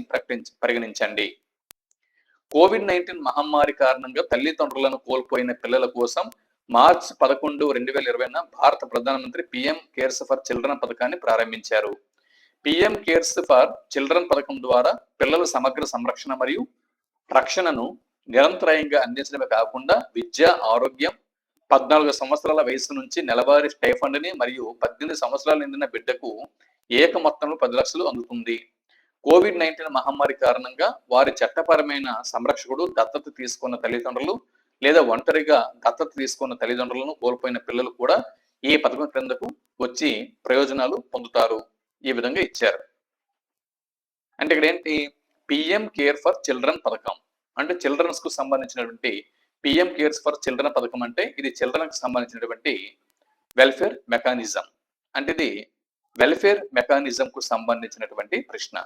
పరిగణించండి. కోవిడ్-19 మహమ్మారి కారణంగా తల్లిదండ్రులను కోల్పోయిన పిల్లల కోసం మార్చి 11, 2020న భారత ప్రధానమంత్రి పిఎం కేర్స్ ఫర్ చిల్డ్రన్ పథకాన్ని ప్రారంభించారు. పిఎం కేర్స్ ఫర్ చిల్డ్రన్ పథకం ద్వారా పిల్లల సమగ్ర సంరక్షణ మరియు రక్షణను నిరంతరాయంగా అందించడమే కాకుండా విద్య, ఆరోగ్యం, 14 సంవత్సరాల వయసు నుంచి నెలవారీ స్టైఫండ్ని మరియు 18 సంవత్సరాలు నిండిన బిడ్డకు ఏక మొత్తంలో 10 లక్షలు అందుతుంది. కోవిడ్-19 మహమ్మారి కారణంగా వారి చట్టపరమైన సంరక్షకుడు, దత్తత తీసుకున్న తల్లిదండ్రులు లేదా ఒంటరిగా దత్తత తీసుకున్న తల్లిదండ్రులను కోల్పోయిన పిల్లలు కూడా ఈ పథకం క్రిందకు వచ్చి ప్రయోజనాలు పొందుతారు. ఈ విధంగా ఇచ్చారు. అంటే ఇక్కడ ఏంటి, పిఎం కేర్ ఫర్ చిల్డ్రన్ పథకం అంటే చిల్డ్రన్స్ కు సంబంధించినటువంటి పిఎం కేర్స్ ఫర్ చిల్డ్రన్ పథకం అంటే ఇది చిల్డ్రన్ కు సంబంధించినటువంటి వెల్ఫేర్ మెకానిజం అంటే ఇది వెల్ఫేర్ మెకానిజం కు సంబంధించినటువంటి ప్రశ్న.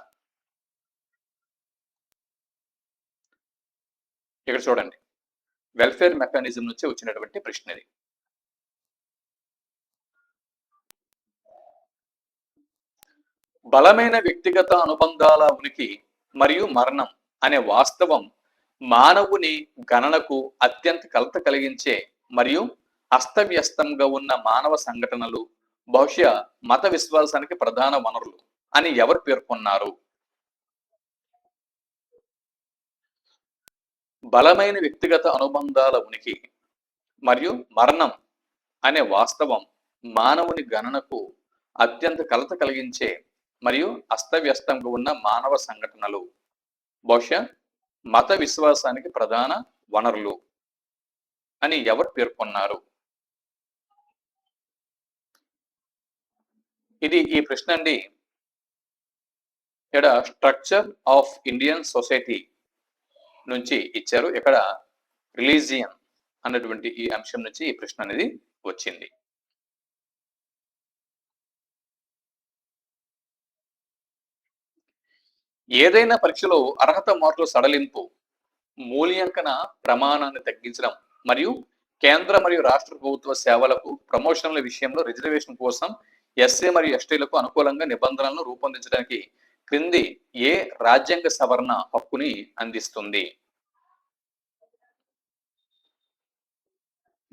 ఇక్కడ చూడండి, వెల్ఫేర్ మెకానిజం నుంచి వచ్చినటువంటి ప్రశ్న ఇది. బలమైన వ్యక్తిగత అనుబంధాల ఉనికి మరియు మరణం అనే వాస్తవం మానవుని గణనకు అత్యంత కలత కలిగించే మరియు అస్తవ్యస్తంగా ఉన్న మానవ సంఘటనలు, బహుశా మత విశ్వాసానికి ప్రధాన వనరులు అని ఎవరు పేర్కొన్నారు? బలమైన వ్యక్తిగత అనుబంధాల ఉనికి మరియు మరణం అనే వాస్తవం మానవుని గణనకు అత్యంత కలత కలిగించే మరియు అస్తవ్యస్తంగా ఉన్న మానవ సంఘటనలు, బహుశా మత విశ్వాసానికి ప్రధాన వనరులు అని ఎవరు పేర్కొన్నారు? ఇది ఈ ప్రశ్న అండి. ఇక్కడ స్ట్రక్చర్ ఆఫ్ ఇండియన్ సొసైటీ నుంచి ఇచ్చారు. ఇక్కడ రిలీజియన్ అన్నటువంటి ఈ అంశం నుంచి ఈ ప్రశ్న అనేది వచ్చింది. ఏదైనా పరీక్షలో అర్హత మార్కుల సడలింపు, మూల్యాంకన ప్రమాణాన్ని తగ్గించడం మరియు కేంద్ర మరియు రాష్ట్ర ప్రభుత్వ సేవలకు ప్రమోషన్ల విషయంలో రిజర్వేషన్ కోసం ఎస్సీ మరియు ఎస్టీలకు అనుకూలంగా నిబంధనలను రూపొందించడానికి క్రింది ఏ రాజ్యాంగ సవరణ హక్కుని అందిస్తుంది?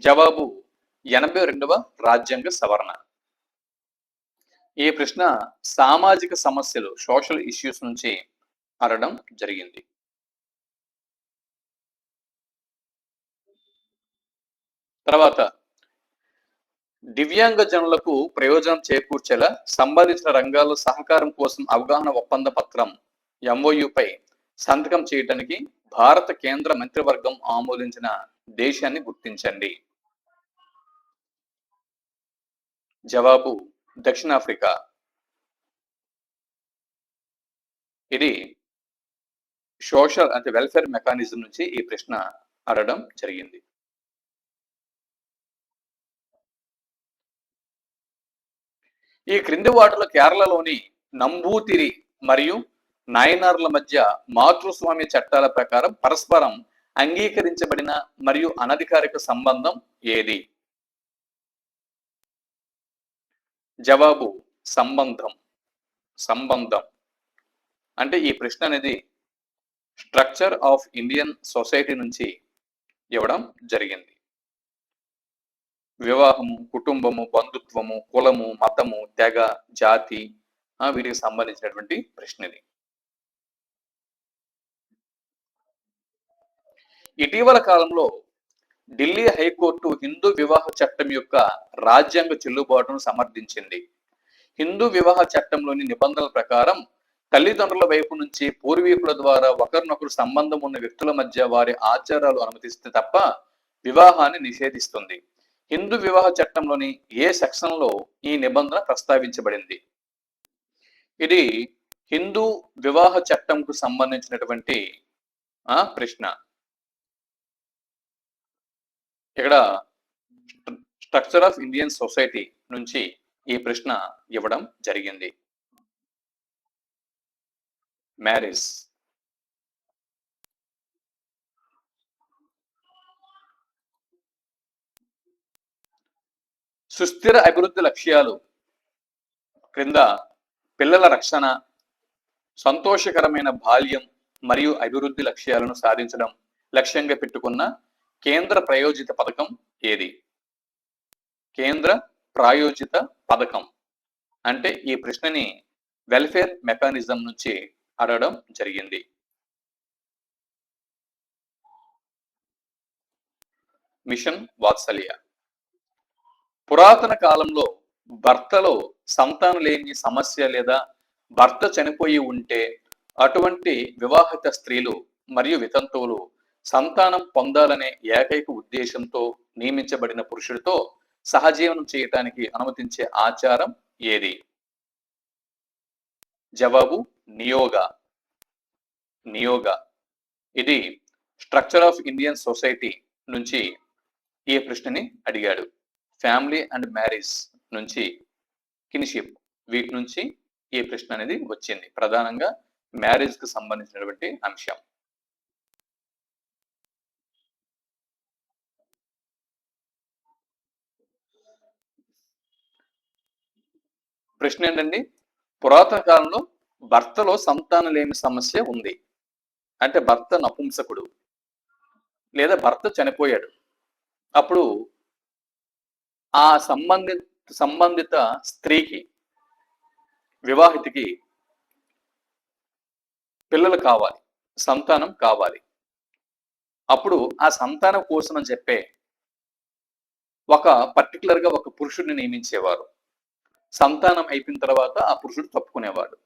జవాబు 82వ రాజ్యాంగ సవరణ. ఈ ప్రశ్న సామాజిక సమస్యలు, సోషల్ ఇష్యూస్ నుంచి అడగడం జరిగింది. తర్వాత దివ్యాంగ జనులకు ప్రయోజనం చేకూర్చేలా సంబంధించిన రంగాల్లో సహకారం కోసం అవగాహన ఒప్పంద పత్రం ఎంఓయుపై సంతకం చేయడానికి భారత కేంద్ర మంత్రివర్గం ఆమోదించిన దేశాన్ని గుర్తించండి. జవాబు దక్షిణాఫ్రికా. ఇది సోషల్ అంటే వెల్ఫేర్ మెకానిజం నుంచి ఈ ప్రశ్న అడగడం జరిగింది. ఈ క్రింది వాటిలో కేరళలోని నంబూతిరి మరియు నాయనార్ల మధ్య మాతృస్వామ్య చట్టాల ప్రకారం పరస్పరం అంగీకరించబడిన మరియు అనధికారిక సంబంధం ఏది? జవాబు సంబంధం. సంబంధం అంటే ఈ ప్రశ్న అనేది స్ట్రక్చర్ ఆఫ్ ఇండియన్ సొసైటీ నుంచి ఇవ్వడం జరిగింది. వివాహము, కుటుంబము, బంధుత్వము, కులము, మతము, తెగ, జాతి వీటికి సంబంధించినటువంటి ప్రశ్న ఇది. ఇటీవల కాలంలో ఢిల్లీ హైకోర్టు హిందూ వివాహ చట్టం యొక్క రాజ్యాంగ చెల్లుబాటును సమర్థించింది. హిందూ వివాహ చట్టంలోని నిబంధనల ప్రకారం తల్లిదండ్రుల వైపు నుంచి పూర్వీకుల ద్వారా ఒకరినొకరు సంబంధం ఉన్న వ్యక్తుల మధ్య వారి ఆచారాలు అనుమతిస్తే తప్ప వివాహాన్ని నిషేధిస్తుంది. హిందూ వివాహ చట్టంలోని ఏ సెక్షన్లో ఈ నిబంధన ప్రస్తావించబడింది? ఇది హిందూ వివాహ చట్టంకు సంబంధించినటువంటి ప్రశ్న. ఇక్కడ స్ట్రక్చర్ ఆఫ్ ఇండియన్ సొసైటీ నుంచి ఈ ప్రశ్న ఇవ్వడం జరిగింది. మ్యారేజ్. సుస్థిర అభివృద్ధి లక్ష్యాలు క్రింద పిల్లల రక్షణ, సంతోషకరమైన బాల్యం మరియు అభివృద్ధి లక్ష్యాలను సాధించడం లక్ష్యంగా పెట్టుకున్న కేంద్ర ప్రాయోజిత పథకం ఏది? కేంద్ర ప్రాయోజిత పథకం అంటే ఈ ప్రశ్నని వెల్ఫేర్ మెకానిజం నుంచి అడగడం జరిగింది. మిషన్ వాత్సల్య. పురాతన కాలంలో భర్తలో సంతానం లేని సమస్య లేదా భర్త చనిపోయి ఉంటే అటువంటి వివాహిత స్త్రీలు మరియు వితంతువులు సంతానం పొందాలనే ఏకైక ఉద్దేశంతో నియమించబడిన పురుషుడితో సహజీవనం చేయటానికి అనుమతించే ఆచారం ఏది? జవాబు నియోగ. నియోగ. ఇది స్ట్రక్చర్ ఆఫ్ ఇండియన్ సొసైటీ నుంచి ఈ ప్రశ్నని అడిగాడు. ఫ్యామిలీ అండ్ మ్యారేజ్ నుంచి కిన్షిప్, వీటి నుంచి ఈ ప్రశ్న అనేది వచ్చింది. ప్రధానంగా మ్యారేజ్ కు సంబంధించినటువంటి అంశం. ప్రశ్న ఏంటండి, పురాతన కాలంలో భర్తలో సంతానలేమి సమస్య ఉంది. అంటే భర్త నపుంసకుడు లేదా భర్త చనిపోయాడు. అప్పుడు ఆ సంబంధిత స్త్రీకి, వివాహితికి పిల్లలు కావాలి, సంతానం కావాలి. అప్పుడు ఆ సంతానం కోసం అని చెప్పే పర్టికులర్గా ఒక పురుషుడిని నియమించేవారు. సంతానం అయిపోయిన తర్వాత ఆ పురుషుడు తప్పుకునేవాడు.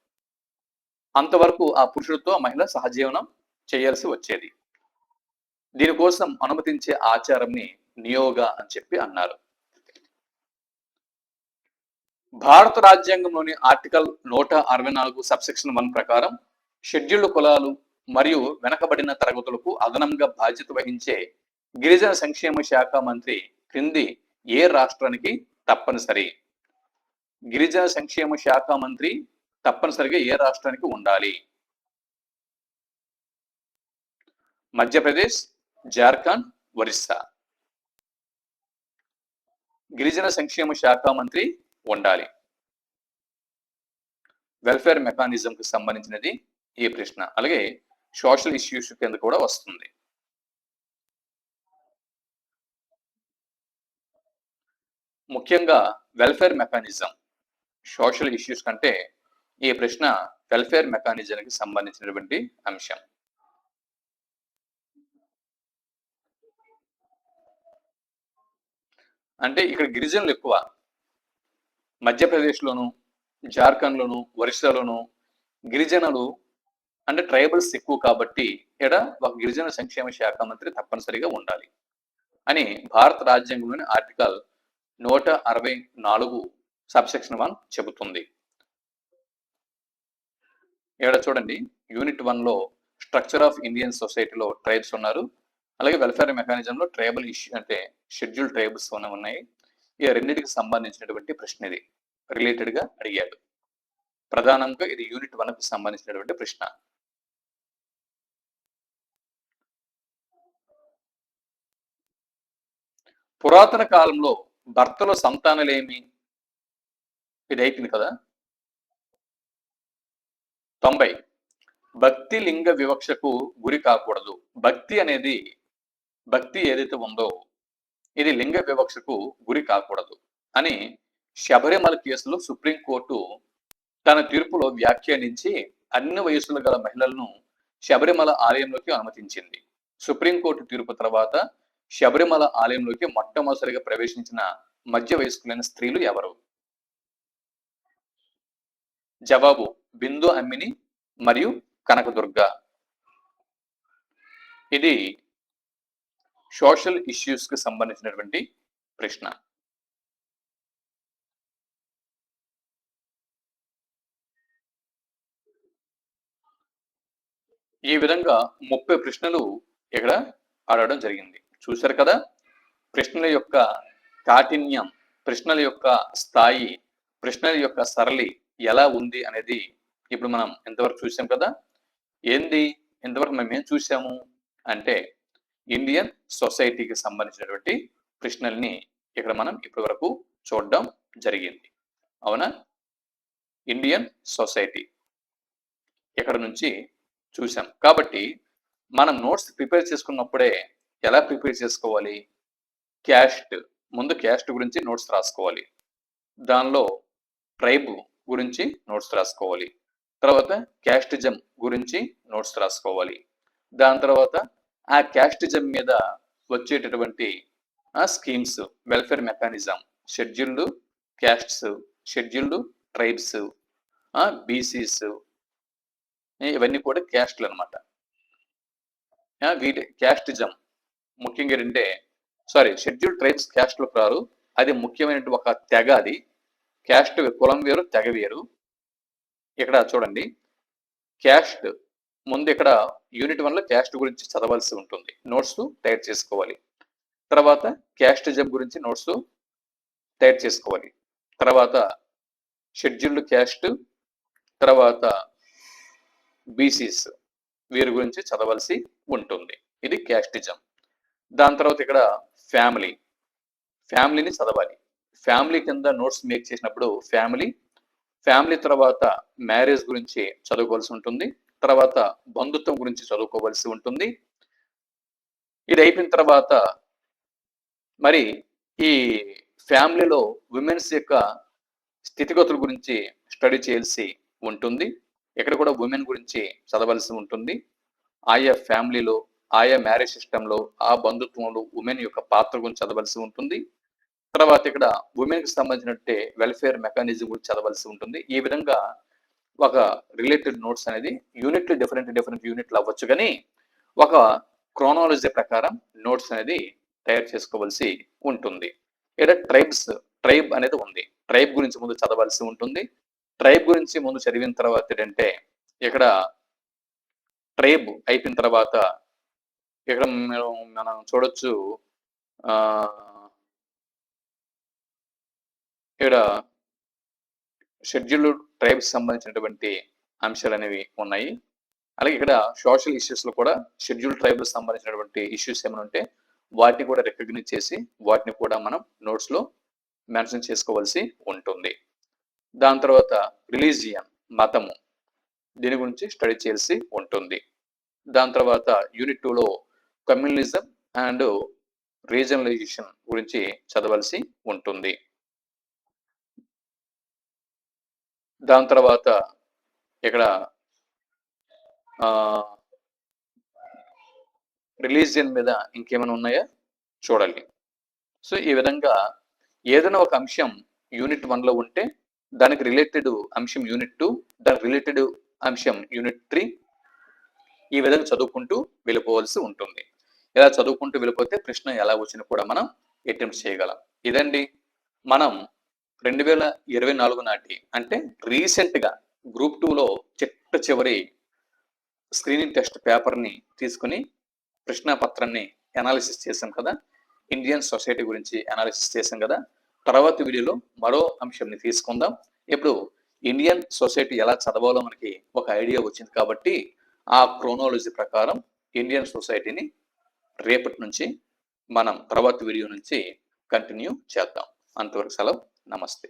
అంతవరకు ఆ పురుషుడితో ఆ మహిళ సహజీవనం చేయాల్సి వచ్చేది. దీనికోసం అనుమతించే ఆచారంని నియోగ అని చెప్పి అన్నారు. భారత రాజ్యాంగంలోని ఆర్టికల్ 164 సబ్సెక్షన్ 1 ప్రకారం షెడ్యూల్డ్ కులాలు మరియు వెనకబడిన తరగతులకు అదనంగా బాధ్యత వహించే గిరిజన సంక్షేమ శాఖ మంత్రి క్రింది ఏ రాష్ట్రానికి తప్పనిసరి? గిరిజన సంక్షేమ శాఖ మంత్రి తప్పనిసరిగా ఏ రాష్ట్రానికి ఉండాలి? మధ్యప్రదేశ్, జార్ఖండ్, ఒరిస్సా. గిరిజన సంక్షేమ శాఖ మంత్రి ఉండాలి. వెల్ఫేర్ మెకానిజం కి సంబంధించినది ఈ ప్రశ్న. అలాగే సోషల్ ఇష్యూస్ కింద కూడా వస్తుంది. ముఖ్యంగా వెల్ఫేర్ మెకానిజం, సోషల్ ఇష్యూస్ కంటే ఈ ప్రశ్న వెల్ఫేర్ మెకానిజంకి సంబంధించినటువంటి అంశం. అంటే ఇక్కడ గిరిజనులు ఎక్కువ. మధ్యప్రదేశ్లోను, జార్ఖండ్లోను, ఒరిస్సాలోను గిరిజనులు అంటే ట్రైబల్స్ ఎక్కువ కాబట్టి ఇక్కడ ఒక గిరిజన సంక్షేమ శాఖ మంత్రి తప్పనిసరిగా ఉండాలి అని భారత రాజ్యాంగంలోని ఆర్టికల్ 164 సబ్సెక్షన్ 1 చెబుతుంది. ఇక్కడ చూడండి, యూనిట్ 1లో స్ట్రక్చర్ ఆఫ్ ఇండియన్ సొసైటీలో ట్రైబ్స్ ఉన్నారు. అలాగే వెల్ఫేర్ మెకానిజంలో ట్రైబల్ ఇష్యూ అంటే షెడ్యూల్ ట్రైబ్స్ ఉన్నాయి. ఈ రెండింటికి సంబంధించినటువంటి ప్రశ్న ఇది రిలేటెడ్ గా అడిగాడు. ప్రధానంగా ఇది యూనిట్ 1కు సంబంధించినటువంటి ప్రశ్న. పురాతన కాలంలో భర్తలో సంతానలేమి, ఇది అయిపోయింది కదా. 90 భక్తి లింగ వివక్షకు గురి కాకూడదు. భక్తి ఏదైతే ఉందో ఇది లింగ వివక్షకు గురి కాకూడదు అని శబరిమల కేసులో సుప్రీంకోర్టు తన తీర్పులో వ్యాఖ్యానించి అన్ని వయసులు గల మహిళలను శబరిమల ఆలయంలోకి అనుమతించింది. సుప్రీంకోర్టు తీర్పు తర్వాత శబరిమల ఆలయంలోకి మొట్టమొదటిగా ప్రవేశించిన మధ్య వయస్కులైన స్త్రీలు ఎవరు? జవాబు బిందు అమ్మిని మరియు కనకదుర్గ. ఇది సోషల్ ఇష్యూస్ కి సంబంధించినటువంటి ప్రశ్న. ఈ విధంగా 30 ప్రశ్నలు ఇక్కడ అడగడం జరిగింది. చూశారు కదా, ప్రశ్నల యొక్క కాఠిన్యం, ప్రశ్నల యొక్క స్థాయి, ప్రశ్నల యొక్క సరళి ఎలా ఉంది అనేది ఇప్పుడు మనం ఎంతవరకు చూసాం కదా. ఏంది ఎంతవరకు మనం ఏం చూసాము అంటే ఇండియన్ సొసైటీకి సంబంధించినటువంటి ప్రశ్నల్ని ఇక్కడ మనం ఇప్పటి వరకు చూడడం జరిగింది. అవునా? ఇండియన్ సొసైటీ ఇక్కడ నుంచి చూసాం. కాబట్టి మనం నోట్స్ ప్రిపేర్ చేసుకున్నప్పుడే ఎలా ప్రిపేర్ చేసుకోవాలి? ముందు క్యాస్ట్ గురించి నోట్స్ రాసుకోవాలి. దానిలో ట్రైబ్ గురించి నోట్స్ రాసుకోవాలి. తర్వాత క్యాస్టిజం గురించి నోట్స్ రాసుకోవాలి. దాని తర్వాత ఆ క్యాస్టిజం మీద వచ్చేటటువంటి schemes, welfare mechanism, scheduled castes, scheduled tribes, BCs, ఇవన్నీ కూడా క్యాస్ట్లు అనమాట. వీటి క్యాస్టిజం ముఖ్యంగా ఏంటంటే షెడ్యూల్డ్ ట్రైబ్స్ క్యాస్ట్లోకి రారు. అది ముఖ్యమైనటువంటి ఒక తెగ. అది క్యాస్ట్ కులం వేరు, తెగ వేరు. ఇక్కడ చూడండి, క్యాస్ట్ ముందు ఇక్కడ యూనిట్ 1లో క్యాస్ట్ గురించి చదవాల్సి ఉంటుంది, నోట్స్ తయారు చేసుకోవాలి. తర్వాత క్యాస్టిజం గురించి నోట్స్ తయారు చేసుకోవాలి. తర్వాత షెడ్యూల్డ్ క్యాస్ట్, తర్వాత బీసీస్ వీరి గురించి చదవాల్సి ఉంటుంది. ఇది క్యాస్టిజం. దాని తర్వాత ఇక్కడ ఫ్యామిలీని చదవాలి. ఫ్యామిలీ కింద నోట్స్ మేక్ చేసినప్పుడు ఫ్యామిలీ తర్వాత మ్యారేజ్ గురించి చదువుకోవాల్సి ఉంటుంది. తర్వాత బంధుత్వం గురించి చదువుకోవాల్సి ఉంటుంది. ఇది అయిపోయిన తర్వాత మరి ఈ ఫ్యామిలీలో ఉమెన్స్ యొక్క స్థితిగతుల గురించి స్టడీ చేయాల్సి ఉంటుంది. ఇక్కడ కూడా ఉమెన్ గురించి చదవాల్సి ఉంటుంది. ఆయా ఫ్యామిలీలో, ఆయా మ్యారేజ్ సిస్టంలో, ఆ బంధుత్వంలో ఉమెన్ యొక్క పాత్ర గురించి చదవాల్సి ఉంటుంది. తర్వాత ఇక్కడ ఉమెన్కి సంబంధించినట్టే వెల్ఫేర్ మెకానిజం గురించి చదవాల్సి ఉంటుంది. ఈ విధంగా ఒక రిలేటెడ్ నోట్స్ అనేది డిఫరెంట్ యూనిట్లు అవ్వచ్చు, కానీ ఒక క్రోనాలజీ ప్రకారం నోట్స్ అనేది తయారు చేసుకోవాల్సి ఉంటుంది. ఇక్కడ ట్రైబ్ అనేది ఉంది. ట్రైబ్ గురించి ముందు చదవాల్సి ఉంటుంది. ట్రైబ్ గురించి ముందు చదివిన తర్వాత ఏంటంటే ఇక్కడ ట్రైబ్ అయిపోయిన తర్వాత ఇక్కడ మనం చూడొచ్చు, ఇక్కడ షెడ్యూల్డ్ ట్రైబ్స్ సంబంధించినటువంటి అంశాలు అనేవి ఉన్నాయి. అలాగే ఇక్కడ సోషల్ ఇష్యూస్ లో కూడా షెడ్యూల్డ్ ట్రైబ్స్ సంబంధించినటువంటి ఇష్యూస్ ఏమైనా ఉంటే వాటిని కూడా రికగ్నైజ్ చేసి వాటిని కూడా మనం నోట్స్ లో మెన్షన్ చేసుకోవాల్సి ఉంటుంది. దాని తర్వాత రిలీజియన్, మతము, దీని గురించి స్టడీ చేయాల్సి ఉంటుంది. దాని తర్వాత యూనిట్ 2లో కమ్యూనలిజం అండ్ రీజనలైజేషన్ గురించి చదవాల్సి ఉంటుంది. దాని తర్వాత ఇక్కడ రిలీజియన్ మీద ఇంకేమైనా ఉన్నాయా చూడాలి. సో ఈ విధంగా ఏదైనా ఒక అంశం యూనిట్ 1లో ఉంటే దానికి రిలేటెడ్ అంశం యూనిట్ 2, దానికి రిలేటెడ్ అంశం యూనిట్ 3, ఈ విధంగా చదువుకుంటూ వెళ్ళిపోవాల్సి ఉంటుంది. ఇలా చదువుకుంటూ వెళ్ళిపోతే ప్రశ్న ఎలా వచ్చినా కూడా మనం అటెంప్ట్ చేయగలం. ఇదండి మనం 2024 నాటి, అంటే రీసెంట్గా గ్రూప్ 2లో చివరి స్క్రీనింగ్ టెస్ట్ పేపర్ని తీసుకుని ప్రశ్నాపత్రాన్ని అనాలిసిస్ చేసాం కదా, ఇండియన్ సొసైటీ గురించి అనాలిసిస్ చేసాం కదా. తర్వాత వీడియోలో మరో అంశంని తీసుకుందాం. ఇప్పుడు ఇండియన్ సొసైటీ ఎలా చదవాలో మనకి ఒక ఐడియా వచ్చింది కాబట్టి ఆ క్రోనాలజీ ప్రకారం ఇండియన్ సొసైటీని రేపటి నుంచి మనం తర్వాత వీడియో నుంచి కంటిన్యూ చేద్దాం. అంతవరకు సెలవు. నమస్తే.